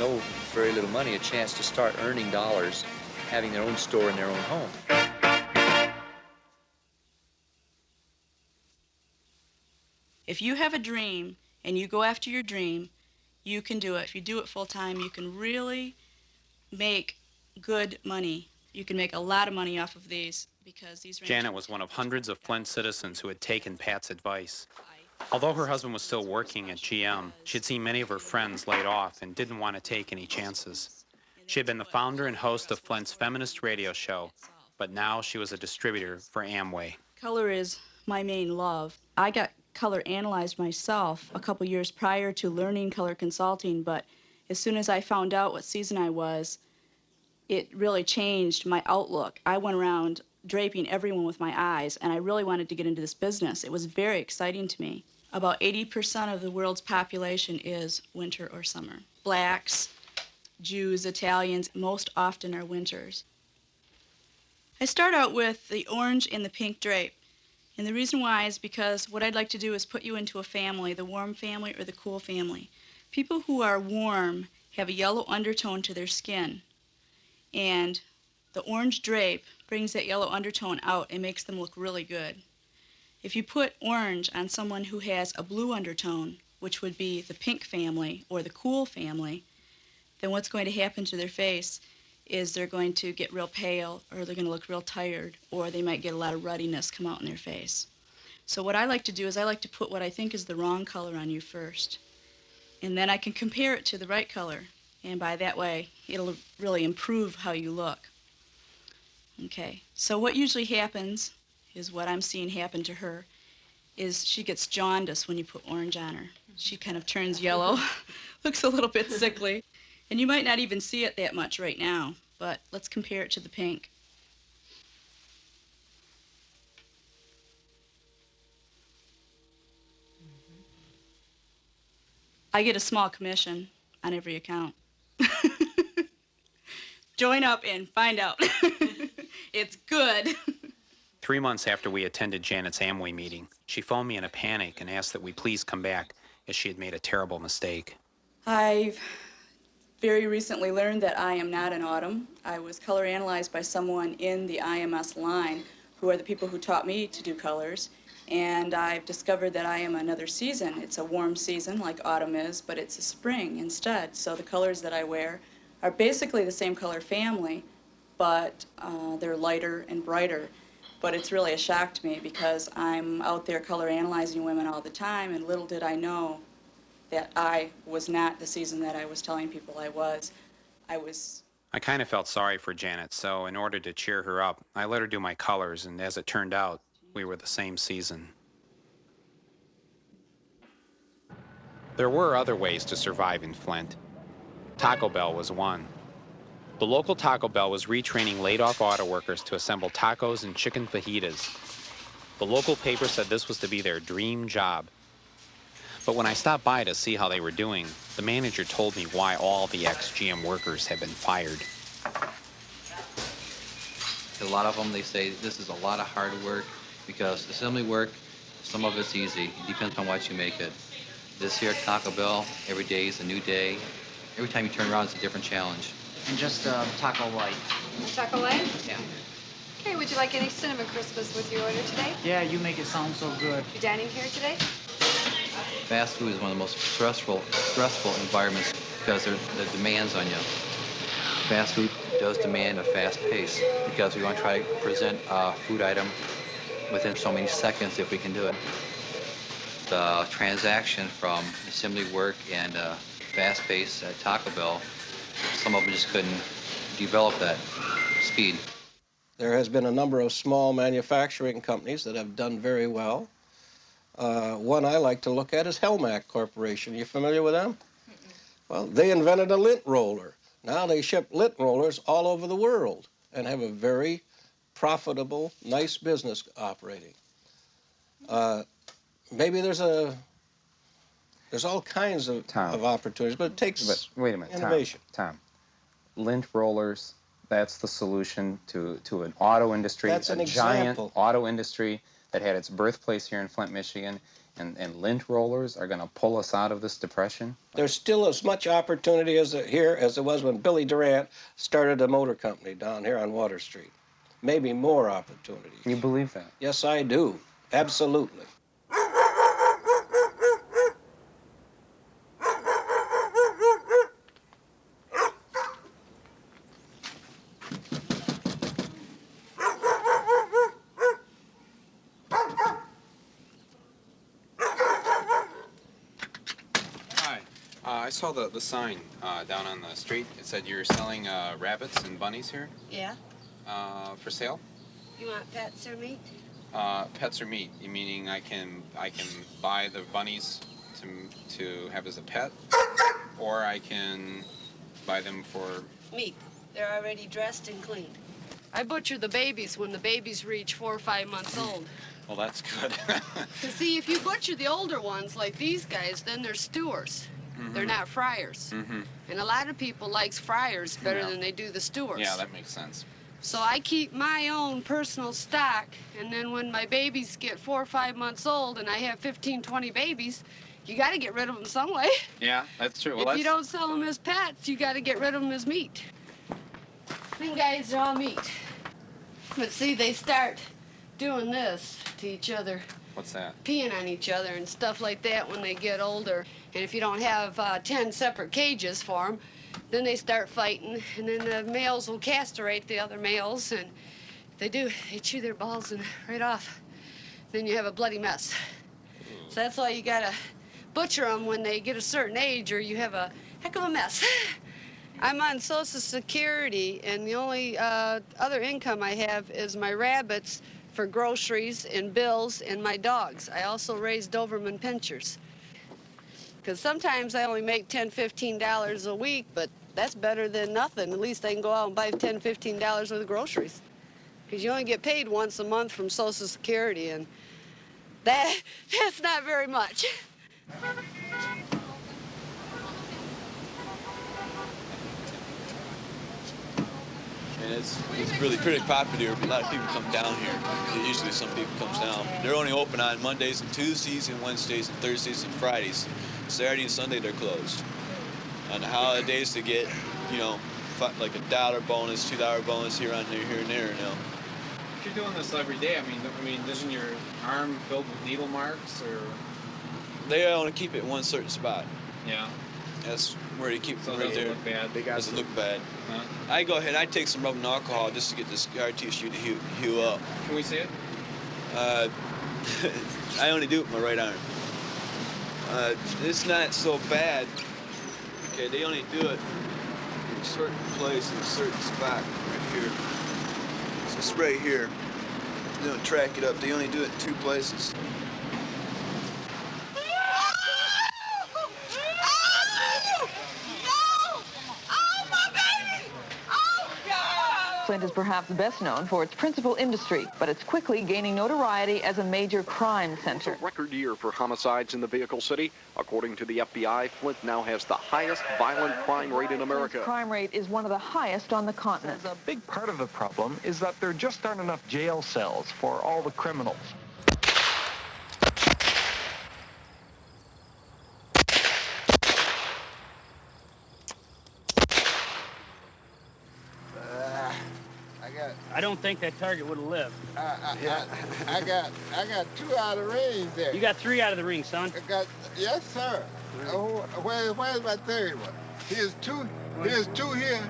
very little money a chance to start earning dollars, having their own store in their own home. If you have a dream and you go after your dream, you can do it. If you do it full time, you can really make good money. You can make a lot of money off of these because these Janet was one of hundreds of Flint citizens who had taken Pat's advice. Although her husband was still working at GM, she had seen many of her friends laid off and didn't want to take any chances. She had been the founder and host of Flint's feminist radio show, but now she was a distributor for Amway. Color is my main love. I got color analyzed myself a couple years prior to learning color consulting, but as soon as I found out what season I was, it really changed my outlook. I went around draping everyone with my eyes, and I really wanted to get into this business. It was very exciting to me. About 80% of the world's population is winter or summer. Blacks, Jews, Italians, most often are winters. I start out with the orange and the pink drape. And the reason why is because what I'd like to do is put you into a family, the warm family or the cool family. People who are warm have a yellow undertone to their skin. And the orange drape brings that yellow undertone out and makes them look really good. If you put orange on someone who has a blue undertone, which would be the pink family or the cool family, then what's going to happen to their face is they're going to get real pale, or they're going to look real tired, or they might get a lot of ruddiness come out in their face. So what I like to do is I like to put what I think is the wrong color on you first. And then I can compare it to the right color. And by that way, it'll really improve how you look. Okay, so what usually happens is what I'm seeing happen to her is she gets jaundice when you put orange on her. She kind of turns yellow, looks a little bit sickly. And you might not even see it that much right now, but let's compare it to the pink. I get a small commission on every account. Join up and find out. It's good. 3 months after we attended Janet's Amway meeting, she phoned me in a panic and asked that we please come back, as she had made a terrible mistake. I've very recently learned that I am not an autumn. I was color analyzed by someone in the IMS line, who are the people who taught me to do colors. And I've discovered that I am another season. It's a warm season like autumn is, but it's a spring instead. So the colors that I wear are basically the same color family, but they're lighter and brighter. But it's really a shock to me because I'm out there color analyzing women all the time, and little did I know that I was not the season that I was telling people I was. I kind of felt sorry for Janet, so in order to cheer her up, I let her do my colors, and as it turned out, we were the same season. There were other ways to survive in Flint. Taco Bell was one. The local Taco Bell was retraining laid-off auto workers to assemble tacos and chicken fajitas. The local paper said this was to be their dream job. But when I stopped by to see how they were doing, the manager told me why all the ex-GM workers had been fired. A lot of them, they say this is a lot of hard work because assembly work, some of it's easy. It depends on what you make it. This here at Taco Bell, every day is a new day. Every time you turn around, it's a different challenge. And just taco light. Taco light? Yeah. Okay, would you like any cinnamon crispus with your order today? Yeah, you make it sound so good. You dining here today? Fast food is one of the most stressful environments because there's the demands on you. Fast food does demand a fast pace because we want to try to present a food item within so many seconds if we can do it. The transaction from assembly work and fast pace at Taco Bell, some of them just couldn't develop that speed. There has been a number of small manufacturing companies that have done very well. One I like to look at is Helmac Corporation. You familiar with them? Well, they invented a lint roller. Now they ship lint rollers all over the world and have a very profitable, nice business operating. Maybe there's a There's all kinds of opportunities, but it takes But wait a minute, innovation. Tom. Lint rollers, that's the solution to an auto industry, That's an a giant example. auto industry that had its birthplace here in Flint, Michigan, and lint rollers are going to pull us out of this depression? There's still as much opportunity here as there was when Billy Durant started a motor company down here on Water Street. Maybe more opportunity. You believe that? Yes, I do. Absolutely. I saw the sign down on the street. It said you're selling rabbits and bunnies here Yeah? for sale. You want pets or meat? Pets or meat? You meaning I can buy the bunnies to have as a pet, or I can buy them for Meat. They're already dressed and cleaned. I butcher the babies when the babies reach 4 or 5 months old. Well, that's good. Because see, if you butcher the older ones like these guys, then they're stewers. They're not fryers. And a lot of people likes fryers better than they do the stewers. Yeah, that makes sense. So I keep my own personal stock, and then when my babies get 4 or 5 months old and I have 15, 20 babies, you got to get rid of them some way. Yeah, that's true. Well, If you don't sell them as pets, you got to get rid of them as meat. Them guys are all meat. But see, they start doing this to each other, What's that? peeing on each other and stuff like that when they get older. And if you don't have 10 separate cages for them, then they start fighting, and then the males will castrate the other males, and they do. They chew their balls and right off. Then you have a bloody mess. So that's why you gotta butcher them when they get a certain age, or you have a heck of a mess. I'm on Social Security, and the only other income I have is my rabbits for groceries and bills and my dogs. I also raise Doberman pinschers. Because sometimes I only make $10, $15 a week, but that's better than nothing. At least I can go out and buy $10, $15 worth of groceries. Because you only get paid once a month from Social Security, and that's not very much. And it's really pretty popular. A lot of people come down here. Usually some people comes down. They're only open on Mondays and Tuesdays and Wednesdays and Thursdays and Fridays. Saturday and Sunday they're closed. On the holidays they get, you know, like $1 bonus, $2 bonus here and there, you know. If you're doing this every day, I mean, isn't your arm filled with needle marks, or? They only keep it in one certain spot. Yeah. That's where they keep it, So right does there. it look bad? Does it look bad? Huh? I go ahead and I take some rubbing alcohol just to get the scar tissue to heal up. Can we see it? I only do it with my right arm. It's not so bad. Okay, they only do it in a certain place, in a certain spot, right here. So it's right here. They don't track it up. They only do it in 2 places. Flint is perhaps best known for its principal industry, but it's quickly gaining notoriety as a major crime center. It's a record year for homicides in the vehicle city. According to the FBI, Flint now has the highest violent crime rate in America. Flint's crime rate is one of the highest on the continent. A big part of the problem is that there just aren't enough jail cells for all the criminals. I don't think that target would have lived. I got 2 out of range there. You got 3 out of the ring, son. Yes, sir. Where's my third one? Here's 2 here.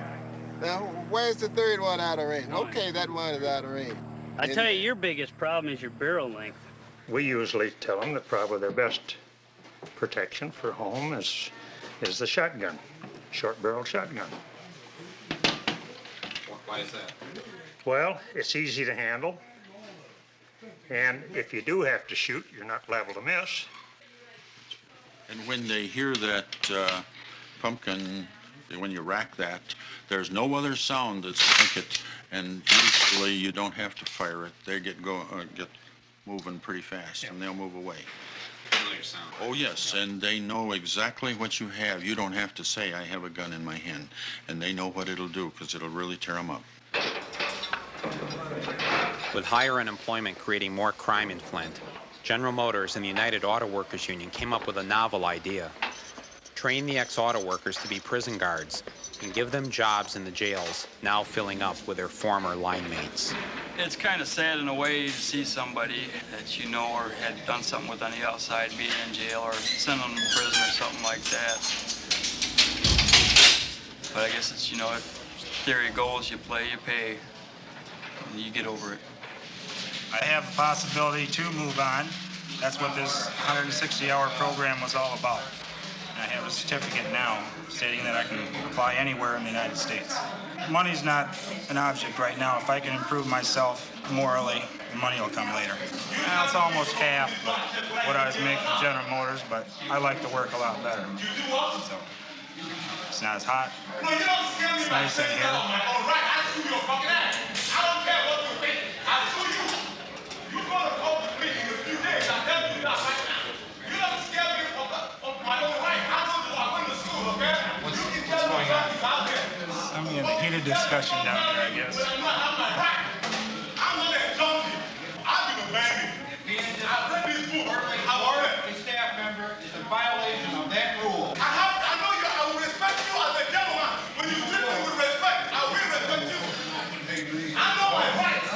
Now, where's the third one out of range? Okay, that one is out of range. I tell you, your biggest problem is your barrel length. We usually tell them that probably their best protection for home is the shotgun, short-barreled shotgun. Why is that? Well, it's easy to handle, and if you do have to shoot, you're not liable to miss. And when they hear that pumpkin, when you rack that, there's no other sound that's like it, and usually you don't have to fire it. They get moving pretty fast, and they'll move away. Really your sound. Oh, yes, and they know exactly what you have. You don't have to say, I have a gun in my hand. And they know what it'll do, because it'll really tear them up. With higher unemployment creating more crime in Flint, General Motors and the United Auto Workers Union came up with a novel idea. Train the ex-auto workers to be prison guards and give them jobs in the jails, now filling up with their former line mates. It's kind of sad in a way to see somebody that you know or had done something with on the outside being in jail or sent them to prison or something like that. But I guess it's, you know, theory goes, you play, you pay, and you get over it. I have the possibility to move on. That's what this 160-hour program was all about. I have a certificate now stating that I can apply anywhere in the United States. Money's not an object right now. If I can improve myself morally, the money will come later. Now, it's almost half what I was making for General Motors, but I like the work a lot better. So it's not as hot. It's nice in here. What's going on? I'm in a heated discussion down there, I guess. A staff member is a violation of that rule. I know you. I will respect you as a gentleman. When you treat me with respect, I will respect you. I know my rights.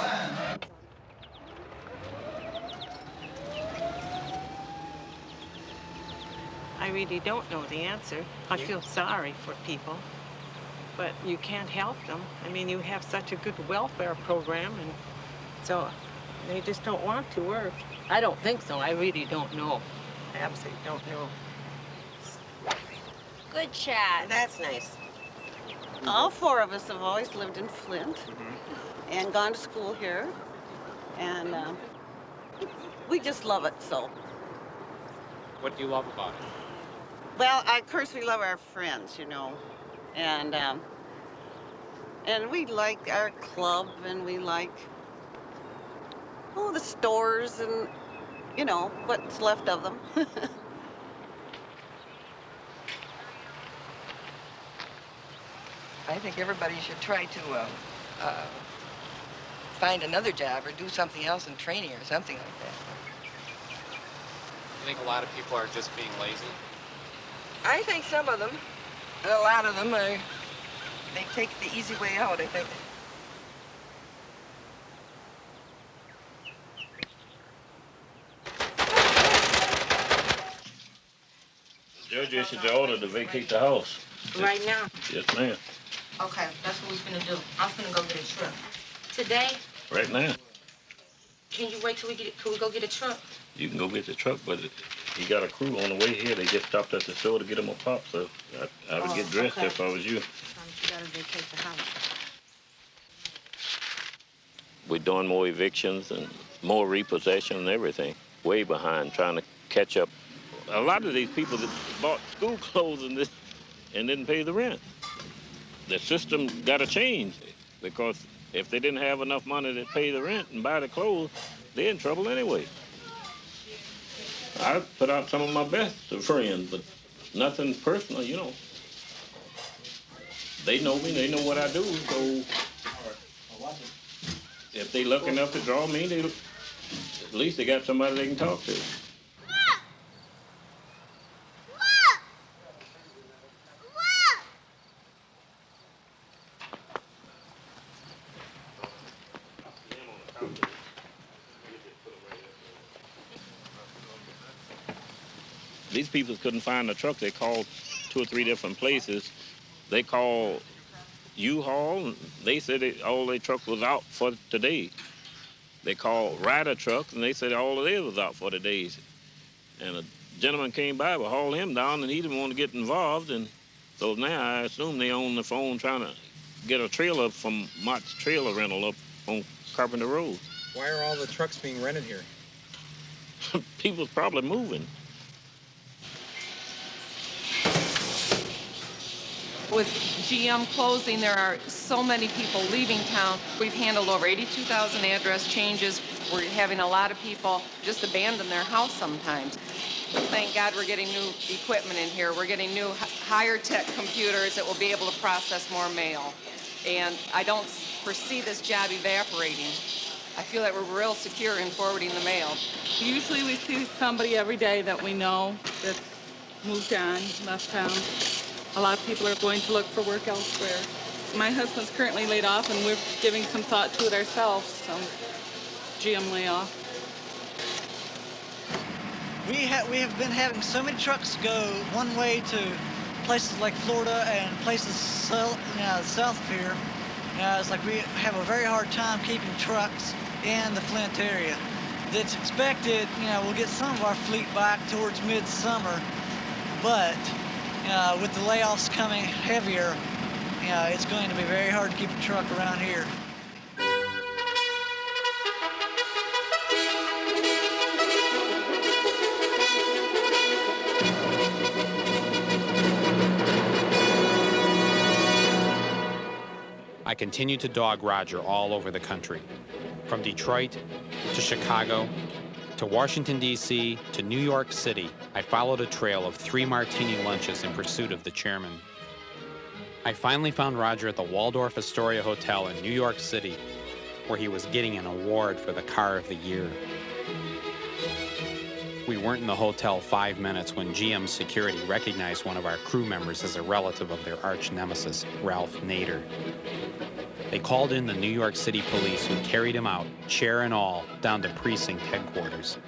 I really don't know the answer. I feel sorry for people, but you can't help them. I mean, you have such a good welfare program, and so they just don't want to work. I don't think so. I really don't know. I absolutely don't know. Good chat. That's nice. All four of us have always lived in Flint and gone to school here, and we just love it, so. What do you love about it? Well, of course, we love our friends, you know, and we like our club, and we like, the stores and, you know, what's left of them. I think everybody should try to find another job or do something else in training or something like that. You think a lot of people are just being lazy? I think some of them, a lot of them, they take the easy way out, I think. Judge issued the order to vacate the house. Right now? Yes, ma'am. Okay, that's what we're gonna do. I'm gonna go get a truck. Today? Right now. Can you wait till we go get a truck? You can go get the truck, but he got a crew on the way here. They just stopped at the store to get him a pop, so I would get dressed if I was you. You gotta vacate the house. We're doing more evictions and more repossession and everything. Way behind, trying to catch up. A lot of these people that bought school clothes and didn't pay the rent. The system got to change, because if they didn't have enough money to pay the rent and buy the clothes, they're in trouble anyway. I put out some of my best friends, but nothing personal, you know. They know me, they know what I do, so if they lucky enough to draw me, at least they got somebody they can talk to. These people couldn't find a truck. They called 2 or 3 different places. They called U-Haul, and they said all their truck was out for today. They called Ryder Truck, and they said all of theirs was out for today. And a gentleman came by, we hauled him down, and he didn't want to get involved. And so now I assume they on the phone trying to get a trailer from Mott's Trailer Rental up on Carpenter Road. Why are all the trucks being rented here? People's probably moving. With GM closing, there are so many people leaving town. We've handled over 82,000 address changes. We're having a lot of people just abandon their house sometimes. Thank God we're getting new equipment in here. We're getting new higher tech computers that will be able to process more mail. And I don't foresee this job evaporating. I feel that we're real secure in forwarding the mail. Usually we see somebody every day that we know that's moved on, left town. A lot of people are going to look for work elsewhere. My husband's currently laid off, and we're giving some thought to it ourselves, some GM layoff. We have been having so many trucks go one way to places like Florida and places south of here. It's like we have a very hard time keeping trucks in the Flint area. It's expected, we'll get some of our fleet back towards midsummer, but with the layoffs coming heavier, it's going to be very hard to keep a truck around here. I continued to dog Roger all over the country, from Detroit to Chicago to Washington, D.C. to New York City. I followed a trail of 3 martini lunches in pursuit of the chairman. I finally found Roger at the Waldorf Astoria Hotel in New York City, where he was getting an award for the Car of the Year. We weren't in the hotel 5 minutes when GM security recognized one of our crew members as a relative of their arch nemesis, Ralph Nader. They called in the New York City police, who carried him out, chair and all, down to precinct headquarters.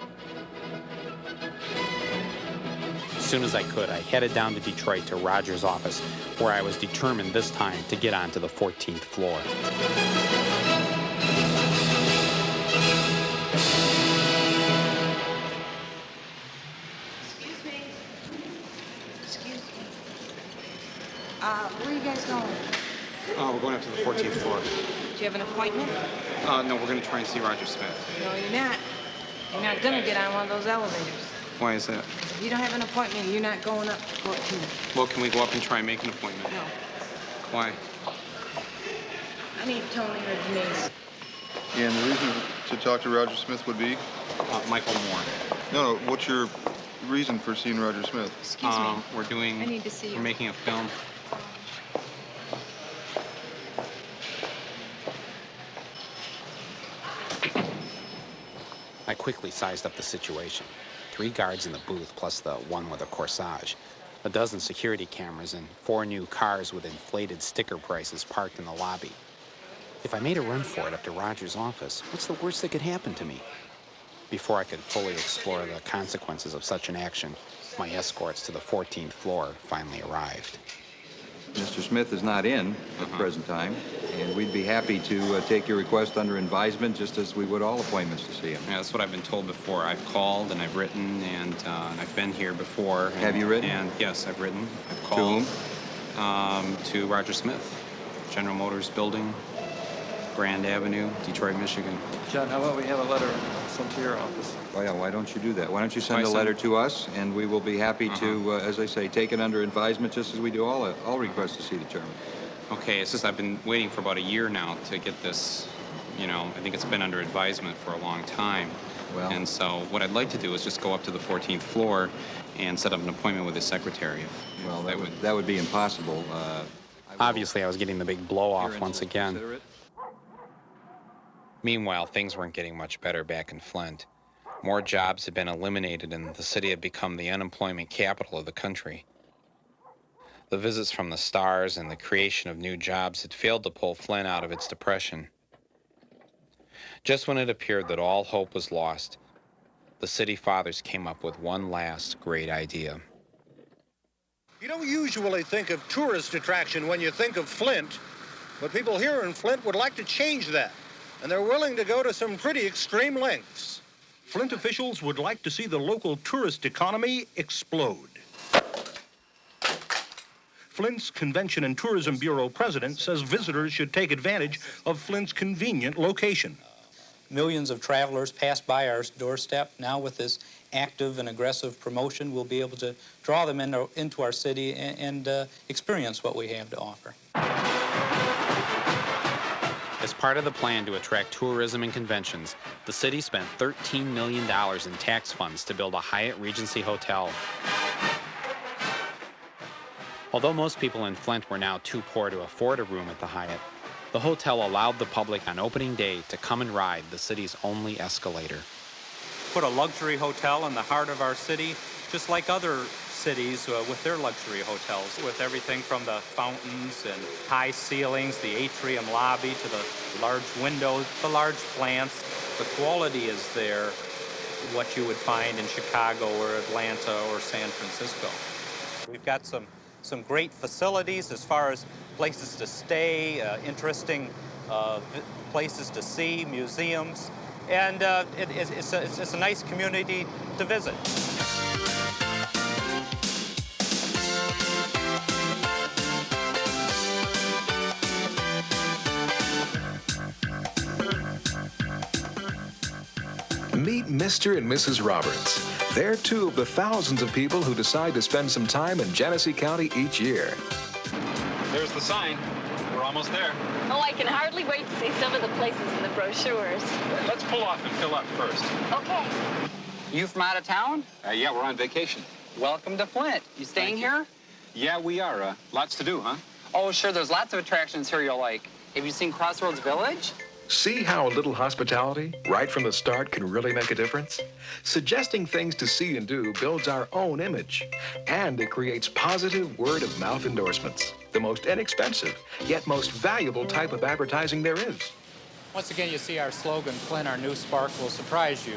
As soon as I could, I headed down to Detroit to Roger's office, where I was determined this time to get onto the 14th floor. Where are you guys going? Oh, we're going up to the 14th floor. Do you have an appointment? No, we're going to try and see Roger Smith. No, you're not. You're not going to get on one of those elevators. Why is that? If you don't have an appointment, you're not going up to 14. Well, can we go up and try and make an appointment? No. Why? I need Tony or Denise. And the reason to talk to Roger Smith would be? Michael Moore. No, what's your reason for seeing Roger Smith? Excuse me. I need to see you. We're making a film. I quickly sized up the situation. 3 guards in the booth, plus the one with a corsage. A dozen security cameras and 4 new cars with inflated sticker prices parked in the lobby. If I made a run for it up to Roger's office, what's the worst that could happen to me? Before I could fully explore the consequences of such an action, my escorts to the 14th floor finally arrived. Mr. Smith is not in at the present time, and we'd be happy to take your request under advisement, just as we would all appointments to see him. Yeah, that's what I've been told before. I've called and I've written, and I've been here before. Have you written? And yes, I've written. I've called. To whom? To Roger Smith, General Motors Building, Grand Avenue, Detroit, Michigan. John, how about we have a letter sent to your office? Oh, yeah, why don't you do that? Why don't you send a letter to us, and we will be happy to, as I say, take it under advisement, just as we do all requests to see the chairman. Okay, it's just I've been waiting for about a year now to get this, I think it's been under advisement for a long time. Well. And so what I'd like to do is just go up to the 14th floor and set up an appointment with his secretary. Well, that would be impossible. Obviously, I was getting the big blow-off once again. Meanwhile, things weren't getting much better back in Flint. More jobs had been eliminated, and the city had become the unemployment capital of the country. The visits from the stars and the creation of new jobs had failed to pull Flint out of its depression. Just when it appeared that all hope was lost, the city fathers came up with one last great idea. You don't usually think of tourist attraction when you think of Flint, but people here in Flint would like to change that, and they're willing to go to some pretty extreme lengths. Flint officials would like to see the local tourist economy explode. Flint's Convention and Tourism Bureau president says visitors should take advantage of Flint's convenient location. Millions of travelers pass by our doorstep. Now with this active and aggressive promotion, we'll be able to draw them into our city and experience what we have to offer. As part of the plan to attract tourism and conventions, the city spent $13 million in tax funds to build a Hyatt Regency hotel. Although most people in Flint were now too poor to afford a room at the Hyatt, the hotel allowed the public on opening day to come and ride the city's only escalator. Put a luxury hotel in the heart of our city, just like other cities with their luxury hotels, with everything from the fountains and high ceilings, the atrium lobby, to the large windows, the large plants. The quality is there, what you would find in Chicago or Atlanta or San Francisco. We've got some great facilities as far as places to stay, interesting places to see, museums, and it's a nice community to visit. Meet Mr. and Mrs. Roberts. They're two of the thousands of people who decide to spend some time in Genesee County each year. There's the sign. We're almost there. Oh, I can hardly wait to see some of the places in the brochures. Let's pull off and fill up first. Okay. You from out of town? Yeah, we're on vacation. Welcome to Flint. You staying here? Yeah, we are. Lots to do, huh? Oh, sure. There's lots of attractions here you'll like. Have you seen Crossroads Village? See how a little hospitality, right from the start, can really make a difference? Suggesting things to see and do builds our own image, and it creates positive word-of-mouth endorsements, the most inexpensive, yet most valuable type of advertising there is. Once again, you see our slogan, Flint, our new spark will surprise you,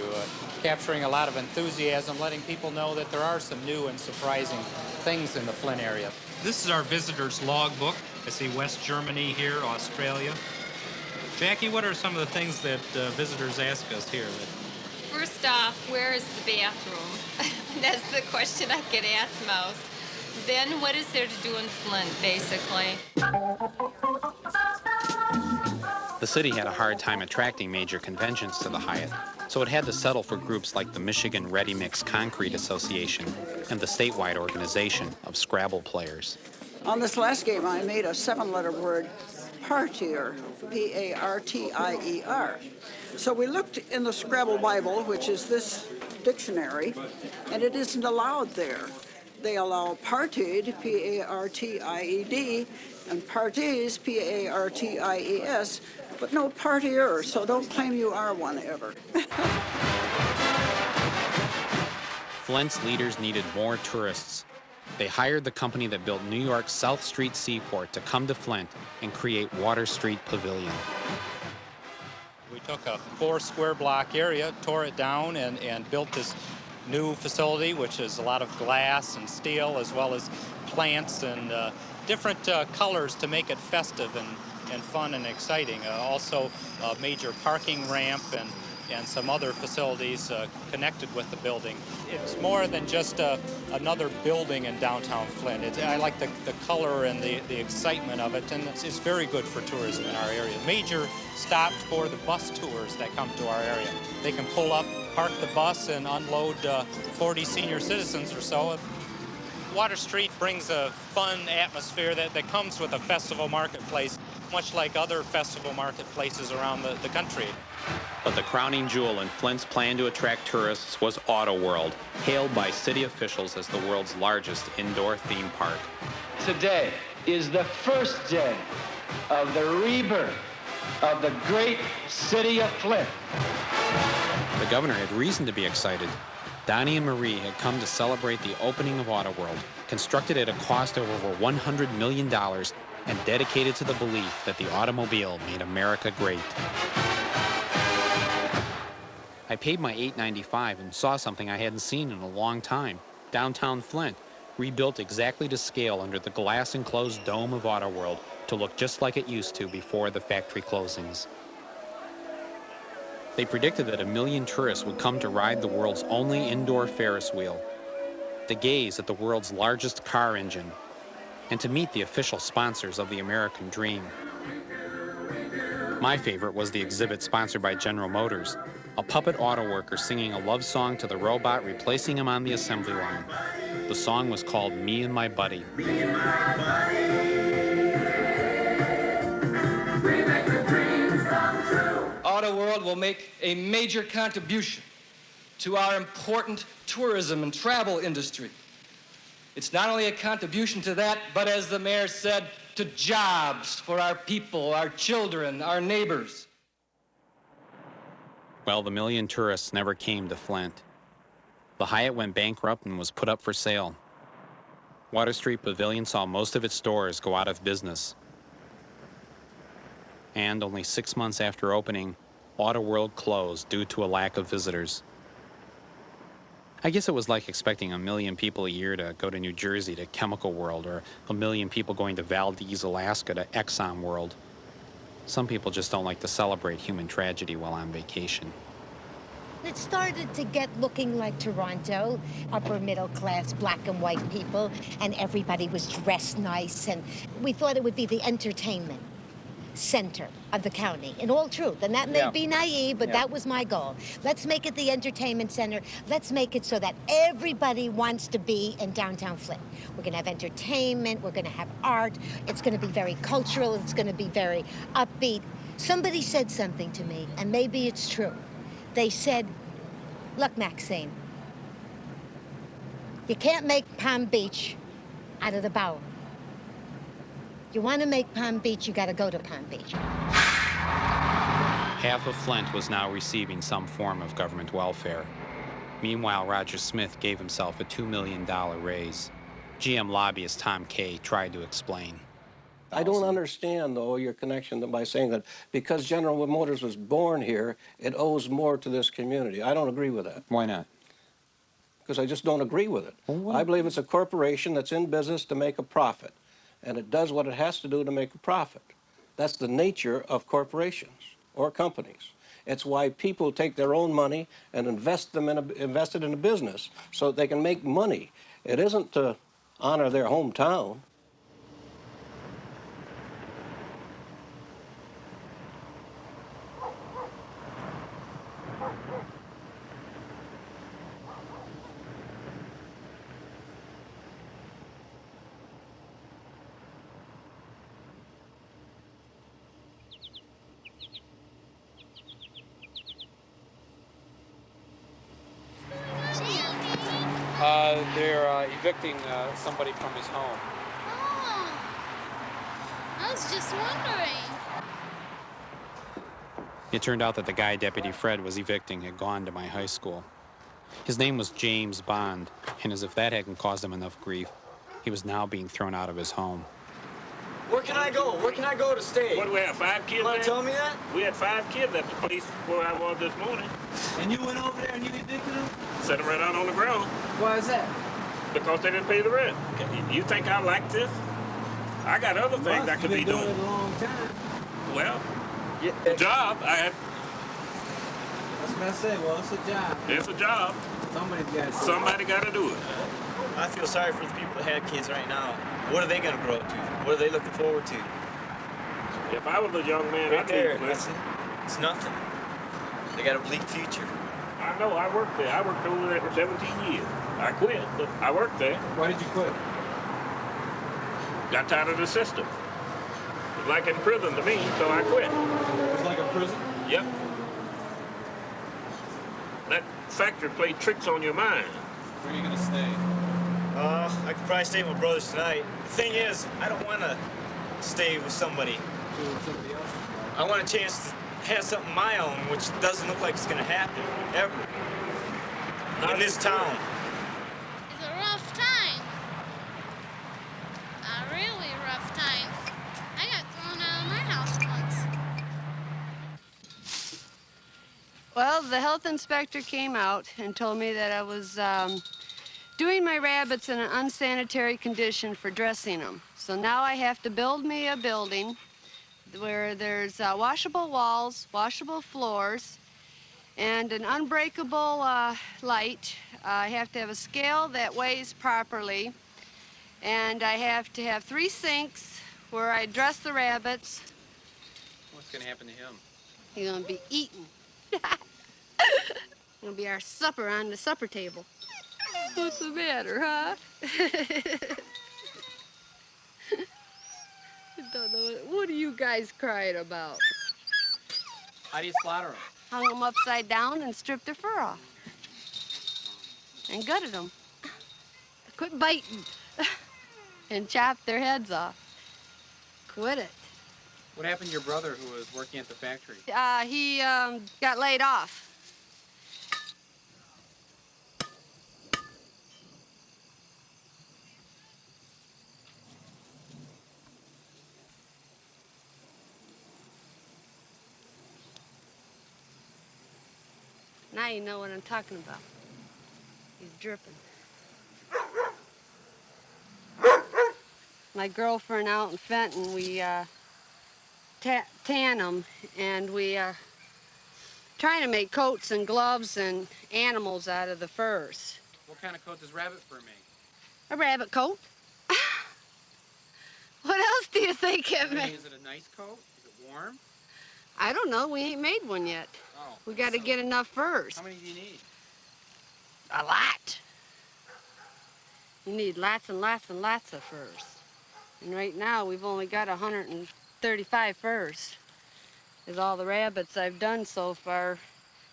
capturing a lot of enthusiasm, letting people know that there are some new and surprising things in the Flint area. This is our visitor's logbook. I see West Germany here, Australia. Jackie, what are some of the things that visitors ask us here? First off, where is the bathroom? That's the question I get asked most. Then, what is there to do in Flint, basically? The city had a hard time attracting major conventions to the Hyatt, so it had to settle for groups like the Michigan Ready Mix Concrete Association and the statewide organization of Scrabble players. On this last game, I made a 7-letter word, partier, P-A-R-T-I-E-R. So we looked in the Scrabble Bible, which is this dictionary, and it isn't allowed there. They allow partied, P-A-R-T-I-E-D, and parties, P-A-R-T-I-E-S, but no partier, so don't claim you are one ever. Flint's leaders needed more tourists. They hired the company that built New York's South Street Seaport to come to Flint and create Water Street Pavilion. We took a 4-square-block area, tore it down, and built this new facility, which is a lot of glass and steel, as well as plants and different colors to make it festive and fun and exciting. Also a major parking ramp and some other facilities connected with the building. It's more than just another building in downtown Flint. I like the color and the excitement of it, and it's very good for tourism in our area. Major stops for the bus tours that come to our area. They can pull up, park the bus, and unload 40 senior citizens or so. Water Street brings a fun atmosphere that comes with a festival marketplace, much like other festival marketplaces around the country. But the crowning jewel in Flint's plan to attract tourists was Auto World, hailed by city officials as the world's largest indoor theme park. Today is the first day of the rebirth of the great city of Flint. The governor had reason to be excited. Donnie and Marie had come to celebrate the opening of Auto World, constructed at a cost of over $100 million and dedicated to the belief that the automobile made America great. I paid my $8.95 and saw something I hadn't seen in a long time. Downtown Flint, rebuilt exactly to scale under the glass-enclosed dome of Auto World to look just like it used to before the factory closings. They predicted that 1 million tourists would come to ride the world's only indoor Ferris wheel, to gaze at the world's largest car engine, and to meet the official sponsors of the American dream. My favorite was the exhibit sponsored by General Motors, a puppet auto worker singing a love song to the robot replacing him on the assembly line. The song was called Me and My Buddy. Me and my buddy. We make the dreams come true. Auto World will make a major contribution to our important tourism and travel industry. It's not only a contribution to that, but as the mayor said, to jobs for our people, our children, our neighbors. Well, the million tourists never came to Flint. The Hyatt went bankrupt and was put up for sale. Water Street Pavilion saw most of its stores go out of business. And only 6 months after opening, Auto World closed due to a lack of visitors. I guess it was like expecting 1 million people a year to go to New Jersey to Chemical World, or 1 million people going to Valdez, Alaska to Exxon World. Some people just don't like to celebrate human tragedy while on vacation. It started to get looking like Toronto, upper middle class, black and white people, and everybody was dressed nice, and we thought it would be the entertainment center of the county, in all truth. And that may be naive, but that was my goal. Let's make it the entertainment center. Let's make it so that everybody wants to be in downtown Flint. We're gonna have entertainment, we're gonna have art, it's gonna be very cultural, it's gonna be very upbeat. Somebody said something to me, and maybe it's true. They said, look, Maxine, you can't make Palm Beach out of the Bowery. You want to make Palm Beach, you got to go to Palm Beach. Half of Flint was now receiving some form of government welfare. Meanwhile, Roger Smith gave himself a $2 million raise. GM lobbyist Tom Kay tried to explain. I don't understand, though, your connection by saying that because General Motors was born here, it owes more to this community. I don't agree with that. Why not? Because I just don't agree with it. Well, I believe it's a corporation that's in business to make a profit, and it does what it has to do to make a profit. That's the nature of corporations or companies. It's why people take their own money and invest it in a business so that they can make money. It isn't to honor their hometown. They're evicting somebody from his home. Oh, I was just wondering. It turned out that the guy Deputy Fred was evicting had gone to my high school. His name was James Bond, and as if that hadn't caused him enough grief, he was now being thrown out of his home. Where can I go? Where can I go to stay? What do we have, 5 kids? You want to tell me that? We had 5 kids at the place where I was this morning. And you went over there and you evicted them? Set them right out on the ground. Why is that? Because they didn't pay the rent. You think I like this? I got other things I could be doing. You've been doing it a long time. Well, the job, I had. That's what I say. Well, it's a job. It's a job. Somebody got to do it. I feel sorry for the people that have kids right now. What are they going to grow up to? What are they looking forward to? If I was a young man, right I'd there, be that's it. It's nothing. They got a bleak future. I know. I worked there. I worked over there for 17 years. I quit, but I worked there. Why did you quit? Got tired of the system. It was like in prison to me, so I quit. It was like a prison? Yep. That factory played tricks on your mind. Where are you going to stay? I could probably stay with my brothers tonight. The thing is, I don't want to stay with somebody. Somebody else? I want a chance to have something of my own, which doesn't look like it's going to happen, ever. Not in this town. It's a rough time. A really rough time. I got thrown out of my house once. Well, the health inspector came out and told me that I was doing my rabbits in an unsanitary condition for dressing them. So now I have to build me a building where there's washable walls, washable floors, and an unbreakable light. I have to have a scale that weighs properly, and I have to have 3 sinks where I dress the rabbits. What's going to happen to him? He's gonna be eaten. Gonna be our supper on the supper table. What's the matter, huh? Don't know. What are you guys crying about? How do you slaughter them? Hung them upside down and stripped their fur off. And gutted them. Quit biting. And chopped their heads off. Quit it. What happened to your brother who was working at the factory? He got laid off. Now you know what I'm talking about. He's dripping. My girlfriend out in Fenton, we tan them, and we trying to make coats and gloves and animals out of the furs. What kind of coat does rabbit fur make? A rabbit coat. What else do you think it makes? Is it a nice coat? Is it warm? I don't know. We ain't made one yet. Oh. We got to get enough furs. How many do you need? A lot. You need lots and lots and lots of furs. And right now, we've only got 135 furs. Is all the rabbits I've done so far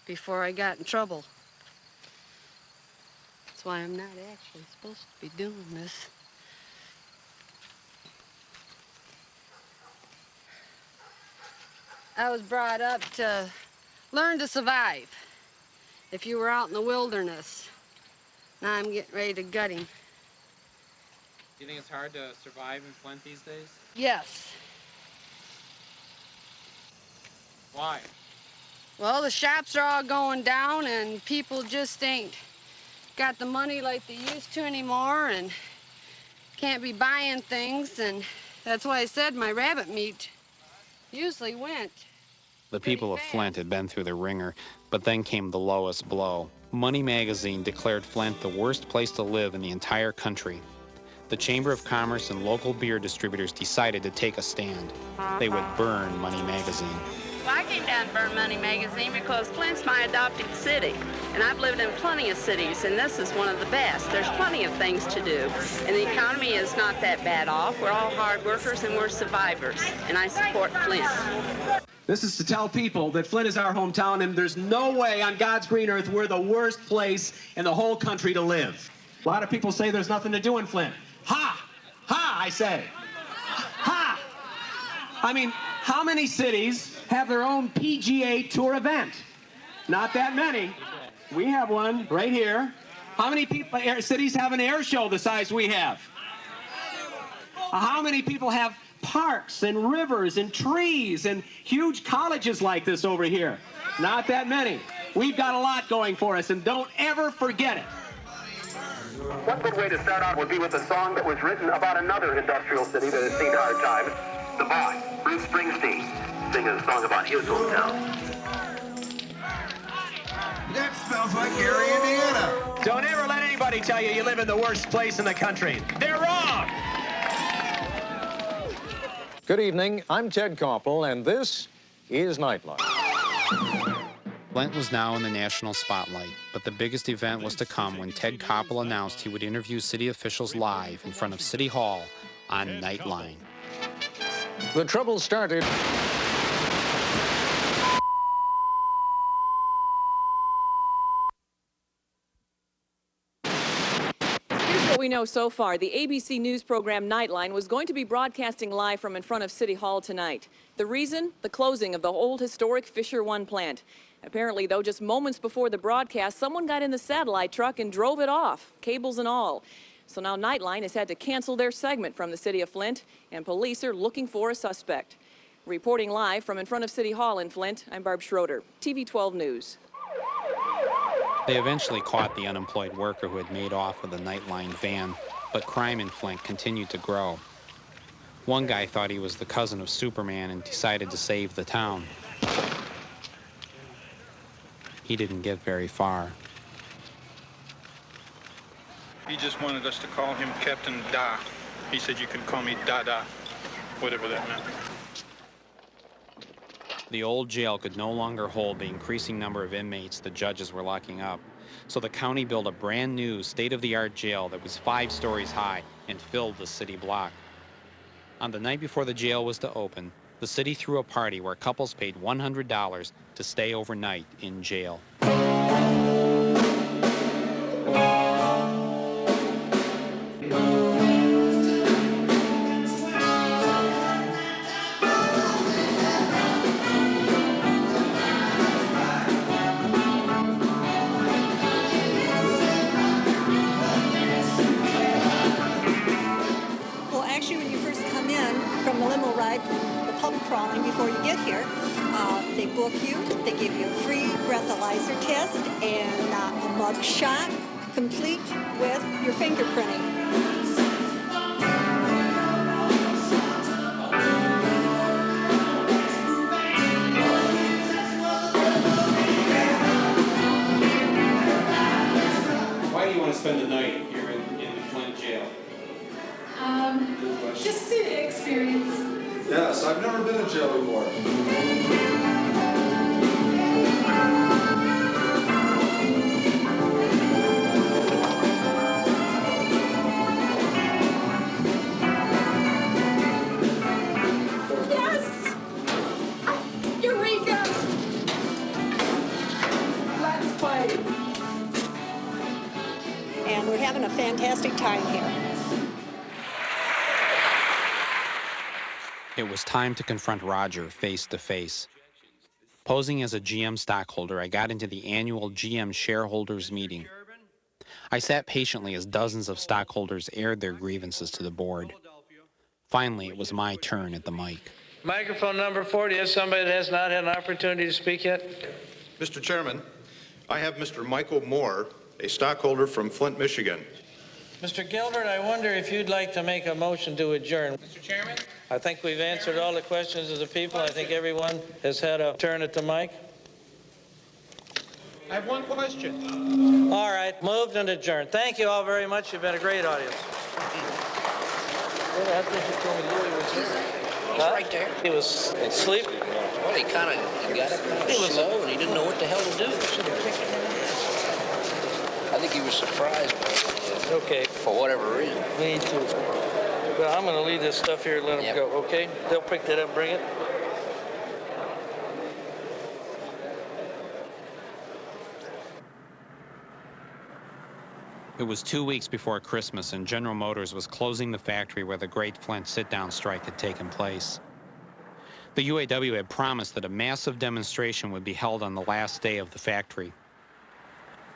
before I got in trouble. That's why I'm not actually supposed to be doing this. I was brought up to learn to survive if you were out in the wilderness. Now I'm getting ready to gut him. Do you think it's hard to survive in Flint these days? Yes. Why? Well, the shops are all going down and people just ain't got the money like they used to anymore and can't be buying things, and that's why I said my rabbit meat usually went. The people of Flint had been through the ringer, but then came the lowest blow. Money magazine declared Flint the worst place to live in the entire country. The Chamber of Commerce and local beer distributors decided to take a stand. They would burn Money magazine. Well, I came down to burn Money magazine because Flint's my adopted city, and I've lived in plenty of cities, and this is one of the best. There's plenty of things to do, and the economy is not that bad off. We're all hard workers and we're survivors, and I support Flint. This is to tell people that Flint is our hometown, and there's no way on God's green earth we're the worst place in the whole country to live. A lot of people say there's nothing to do in Flint. Ha! Ha, I say. Ha! I mean, how many cities have their own PGA Tour event? Not that many. We have one right here. How many cities have an air show the size we have? How many people have parks and rivers and trees and huge colleges like this over here? Not that many. We've got a lot going for us, and don't ever forget it. One good way to start out would be with a song that was written about another industrial city that has seen hard times. The Boss, Bruce Springsteen, singing a song about his hometown. That smells like Gary, Indiana. Don't ever let anybody tell you you live in the worst place in the country. They're wrong! Good evening, I'm Ted Koppel, and this is Nightline. Flint was now in the national spotlight, but the biggest event was to come when Ted Koppel announced he would interview city officials live in front of City Hall on Nightline. The trouble started. Here's what we know so far. The ABC News program Nightline was going to be broadcasting live from in front of City Hall tonight. The reason? The closing of the old historic Fisher 1 plant. Apparently, though, just moments before the broadcast, someone got in the satellite truck and drove it off, cables and all. So now Nightline has had to cancel their segment from the city of Flint, and police are looking for a suspect. Reporting live from in front of City Hall in Flint, I'm Barb Schroeder, TV 12 News. They eventually caught the unemployed worker who had made off with a Nightline van, but crime in Flint continued to grow. One guy thought he was the cousin of Superman and decided to save the town. He didn't get very far. He just wanted us to call him Captain Da. He said you can call me Dada, whatever that meant. The old jail could no longer hold the increasing number of inmates the judges were locking up, so the county built a brand new state-of-the-art jail that was 5 stories high and filled the city block. On the night before the jail was to open, the city threw a party where couples paid $100 to stay overnight in jail. Well, actually, when you first come in from the limo ride, the pub crawling before you get here, they book you, they give you a free breathalyzer test and a mug shot, complete with your fingerprinting. Why do you want to spend the night here in the Flint jail? Just the experience. Yes, I've never been in jail before. Yes! Eureka! Let's play. And we're having a fantastic time here. It was time to confront Roger face to face. Posing as a GM stockholder, I got into the annual GM shareholders meeting. I sat patiently as dozens of stockholders aired their grievances to the board. Finally, it was my turn at the mic. Microphone number 40 is somebody that has not had an opportunity to speak yet. Mr. Chairman, I have Mr. Michael Moore, a stockholder from Flint, Michigan. Mr. Gilbert, I wonder if you'd like to make a motion to adjourn. Mr. Chairman? I think we've answered all the questions of the people. I think everyone has had a turn at the mic. I have one question. All right, moved and adjourned. Thank you all very much. You've been a great audience. I think you told me Louis was here. He's right there. He was asleep. Well, he got up kind of slow, and he didn't know what the hell to do. I think he was surprised by it. Okay. For whatever reason. Me too. Well, I'm going to leave this stuff here and let them go, okay? They'll pick that up and bring it. It was 2 weeks before Christmas, and General Motors was closing the factory where the Great Flint sit-down strike had taken place. The UAW had promised that a massive demonstration would be held on the last day of the factory.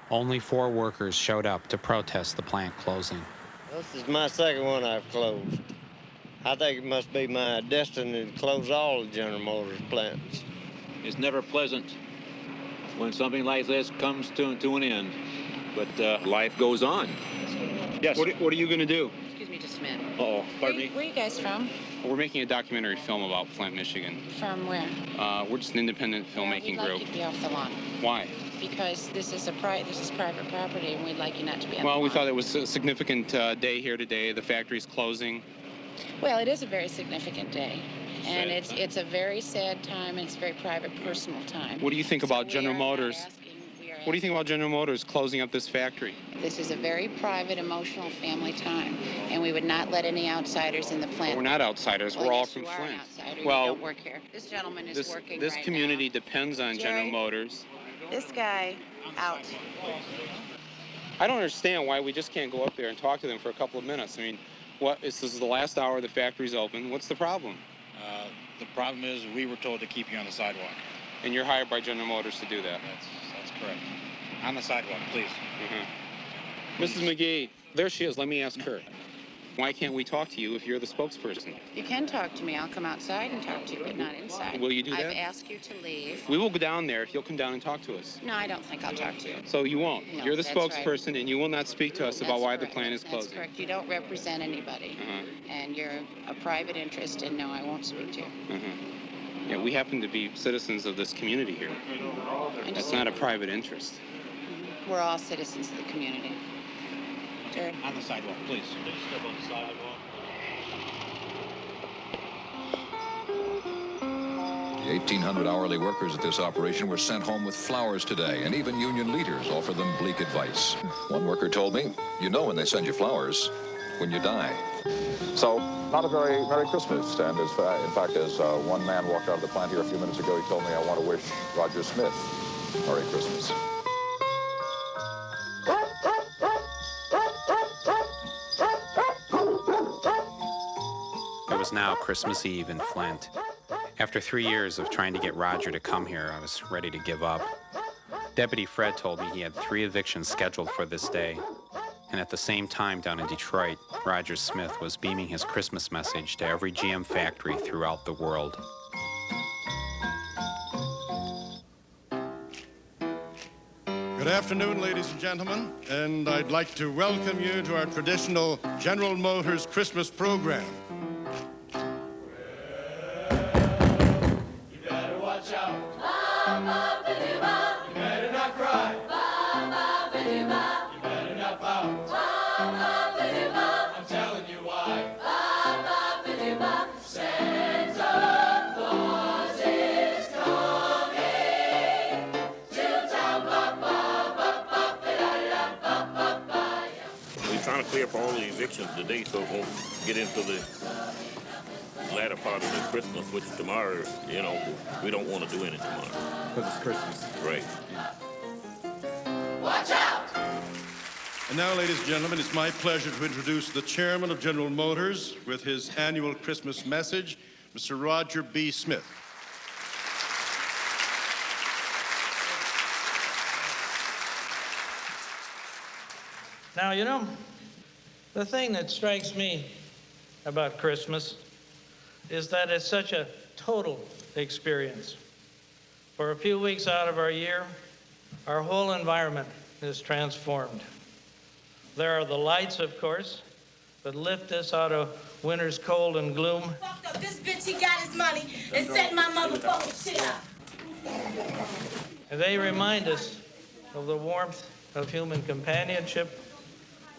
Only 4 workers showed up to protest the plant closing. This is my second one I've closed. I think it must be my destiny to close all the General Motors plants. It's never pleasant when something like this comes to an end, but life goes on. Yes. What are you going to do? Excuse me just a minute. Uh-oh, pardon me? Where are you guys from? We're making a documentary film about Flint, Michigan. From where? We're just an independent filmmaking we'd like group. you to be off the lawn. Why? Because this is private property, and we'd like you not to be on the Well, lawn. we thought it was a significant day here today. The factory's closing. Well, it is a very significant day, and it's a very sad time, and it's a very private, personal time. What do you think about General Motors? What do you think about General Motors closing up this factory? This is a very private, emotional family time, and we would not let any outsiders in the plant. We're not outsiders. Well, We're all yes, from you are Flint. an outsider. Well, You don't work here. This gentleman is working this right community depends on General Jerry? Motors. This guy, out. I don't understand why we just can't go up there and talk to them for a couple of minutes. I mean, this is the last hour the factory's open. What's the problem? The problem is we were told to keep you on the sidewalk. And you're hired by General Motors to do that? That's correct. On the sidewalk, please. Mrs. McGee, there she is. Let me ask her. Why can't we talk to you if you're the spokesperson? You can talk to me. I'll come outside and talk to you, but not inside. Will you do that? I've asked you to leave. We will go down there if you'll come down and talk to us. No, I don't think I'll talk to you. So you won't? No, You're the that's right. spokesperson, and you will not speak to us about That's why correct. the plant is That's closing? correct. You don't represent anybody. And you're a private interest, and no, I won't speak to you. Yeah, we happen to be citizens of this community here. It's not a private interest. We're all citizens of the community. Jared? On the sidewalk, please. Step on the sidewalk. 1,800 hourly workers at this operation were sent home with flowers today, and even union leaders offer them bleak advice. One worker told me, you know when they send you flowers, when you die. So, not a very Merry Christmas. And in fact, as one man walked out of the plant here a few minutes ago, he told me, I want to wish Roger Smith Merry Christmas. It was now Christmas Eve in Flint. After 3 years of trying to get Roger to come here, I was ready to give up. Deputy Fred told me he had 3 evictions scheduled for this day. And at the same time down in Detroit, Roger Smith was beaming his Christmas message to every GM factory throughout the world. Good afternoon, ladies and gentlemen, and I'd like to welcome you to our traditional General Motors Christmas program. You better watch out. You better not cry. You better not pout. I'm telling you why. Santa Claus is coming to town. We're trying to clear up all the evictions today so it won't get into the latter part of the Christmas, which tomorrow, you know, we don't want to do any tomorrow. Because it's Christmas. Right. Watch out! And now, ladies and gentlemen, it's my pleasure to introduce the chairman of General Motors with his annual Christmas message, Mr. Roger B. Smith. Now, you know, the thing that strikes me about Christmas is that it's such a total experience. For a few weeks out of our year, our whole environment is transformed. There are the lights, of course, that lift us out of winter's cold and gloom. Fucked up this bitch, he got his money and set my motherfucking shit up. And they remind us of the warmth of human companionship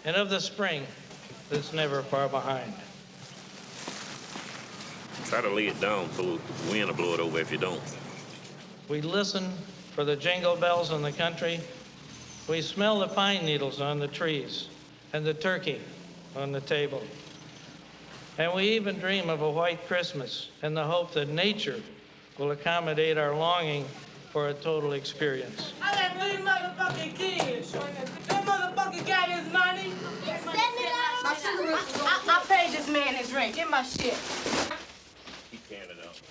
and of the spring that's never far behind. Try to lay it down so the wind will blow it over if you don't. We listen for the jingle bells in the country. We smell the pine needles on the trees and the turkey on the table. And we even dream of a white Christmas in the hope that nature will accommodate our longing for a total experience. I got 3 motherfucking kids. That motherfucker got his money. I paid this man his rent. Get my shit.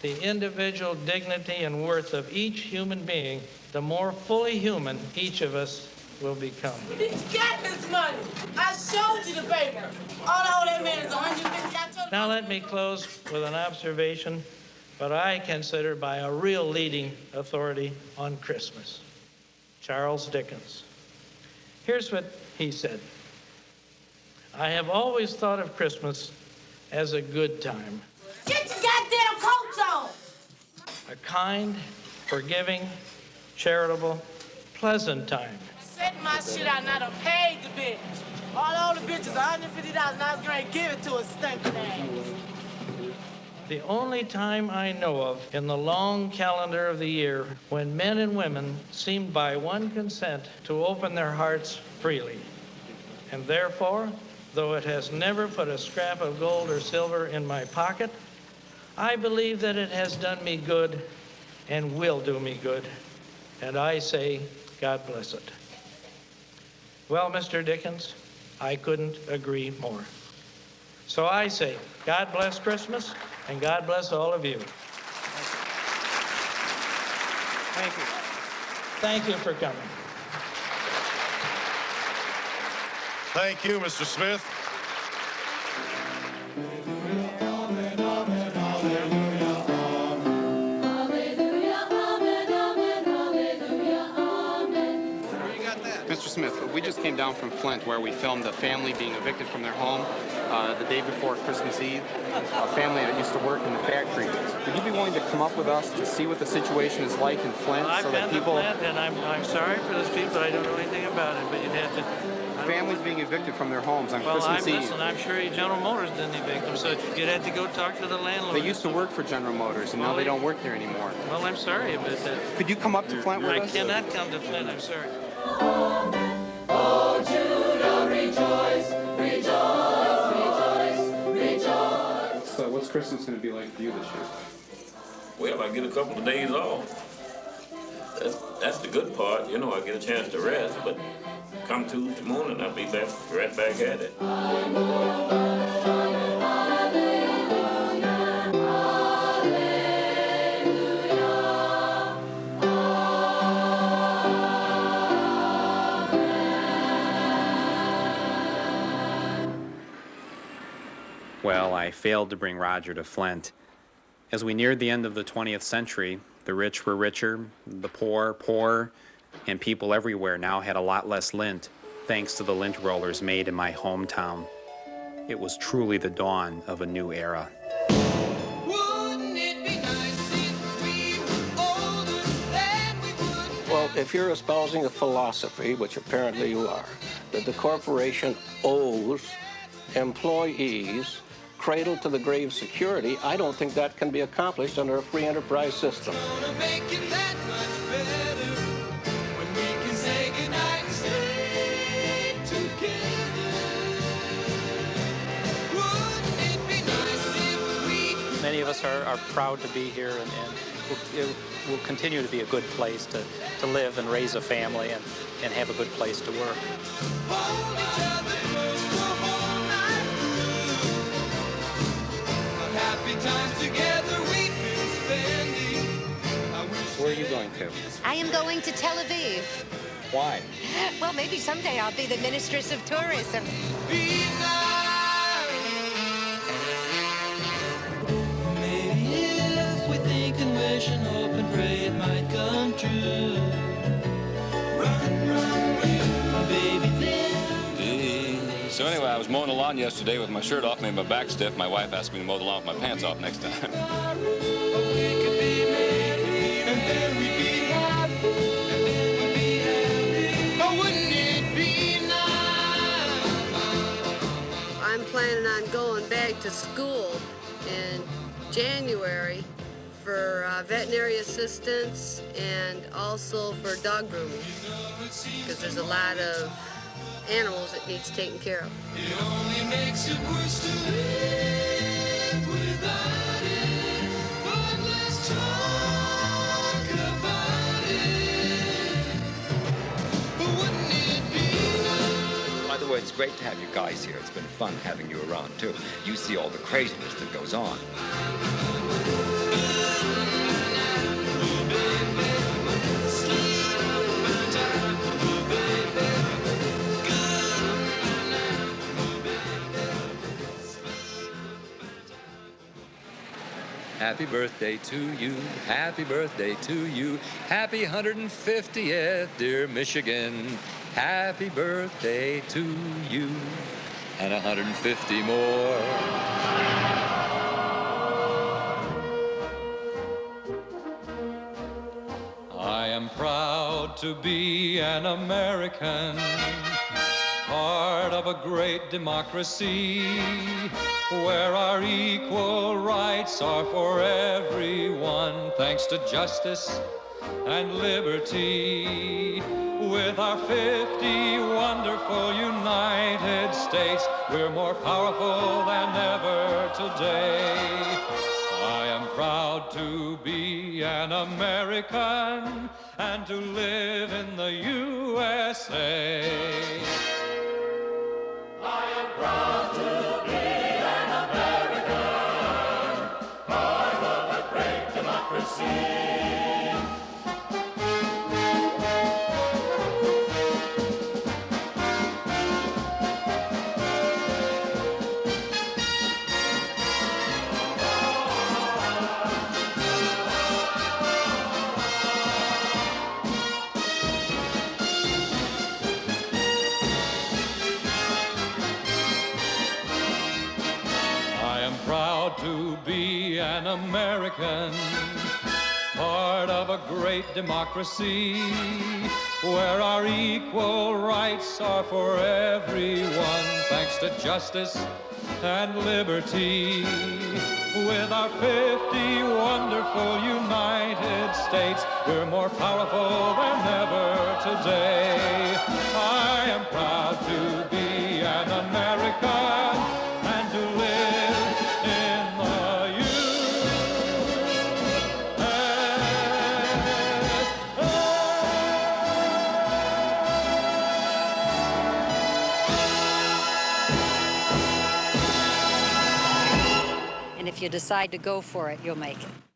The individual dignity and worth of each human being, the more fully human each of us will become. He got his money. I showed you the paper. All I owe that man is $150. Now let me close with an observation, but I consider by a real leading authority on Christmas, Charles Dickens. Here's what he said. I have always thought of Christmas as a good time. Get your goddamn coats on! A kind, forgiving, charitable, pleasant time. Set my shit out, not a paid the bitch. All the bitches, $150, and I was going to give it to a stinking ass. The only time I know of in the long calendar of the year when men and women seemed by one consent to open their hearts freely. And therefore, though it has never put a scrap of gold or silver in my pocket, I believe that it has done me good and will do me good. And I say, God bless it. Well, Mr. Dickens, I couldn't agree more. So I say, God bless Christmas, and God bless all of you. Thank you. Thank you for coming. Thank you, Mr. Smith. Mr. Smith, we just came down from Flint where we filmed a family being evicted from their home the day before Christmas Eve, a family that used to work in the factory. Would you be willing to come up with us to see what the situation is like in Flint? I've so been that to people... Flint, and I'm sorry for those people. I don't know anything about it, but you'd have to... Families being evicted from their homes on Christmas Eve. Listen, I'm sure General Motors didn't evict them, so you'd have to go talk to the landlord. They used to work for General Motors, and now they don't work there anymore. Well, I'm sorry about that. Could you come up to Flint with us? I cannot come to Flint, I'm sorry. Oh, Judah, rejoice, rejoice, rejoice, rejoice. So what's Christmas going to be like for you this year? Well, I get a couple of days off. That's the good part, you know, I get a chance to rest, but come Tuesday morning, I'll be right back at it. Well, I failed to bring Roger to Flint. As we neared the end of the 20th century, the rich were richer, the poor poorer, and people everywhere now had a lot less lint, thanks to the lint rollers made in my hometown. It was truly the dawn of a new era. Well, if you're espousing a philosophy, which apparently you are, that the corporation owes employees cradle to the grave security, I don't think that can be accomplished under a free enterprise system. Many of us are proud to be here, and it will continue to be a good place to live and raise a family and have a good place to work. Where are you going to? I am going to Tel Aviv. Why? Well, maybe someday I'll be the Ministress of Tourism. Maybe if we think and wish and hope and pray it might come true. Run, baby, So anyway, I was mowing the lawn yesterday with my shirt off, made my back stiff. My wife asked me to mow the lawn with my pants off next time. I'm planning on going back to school in January for veterinary assistance and also for dog grooming, because there's a lot of animals that needs taken care of. It only makes it worse to live without it. But let's talk about it. But wouldn't it be nice? By the way, it's great to have you guys here. It's been fun having you around, too. You see all the craziness that goes on. Happy birthday to you, happy birthday to you, happy 150th, dear Michigan. Happy birthday to you, and 150 more. I am proud to be an American, part of a great democracy, where our equal rights are for everyone, thanks to justice and liberty. With our 50 wonderful United States, we're more powerful than ever today. I am proud to be an American and to live in the USA. I am proud to be an American, part of a great democracy. an American, part of a great democracy, where our equal rights are for everyone, thanks to justice and liberty. With our 50 wonderful United States, we're more powerful than ever today. I am proud to be an American and to live in the And if you decide to go for it, you'll make it.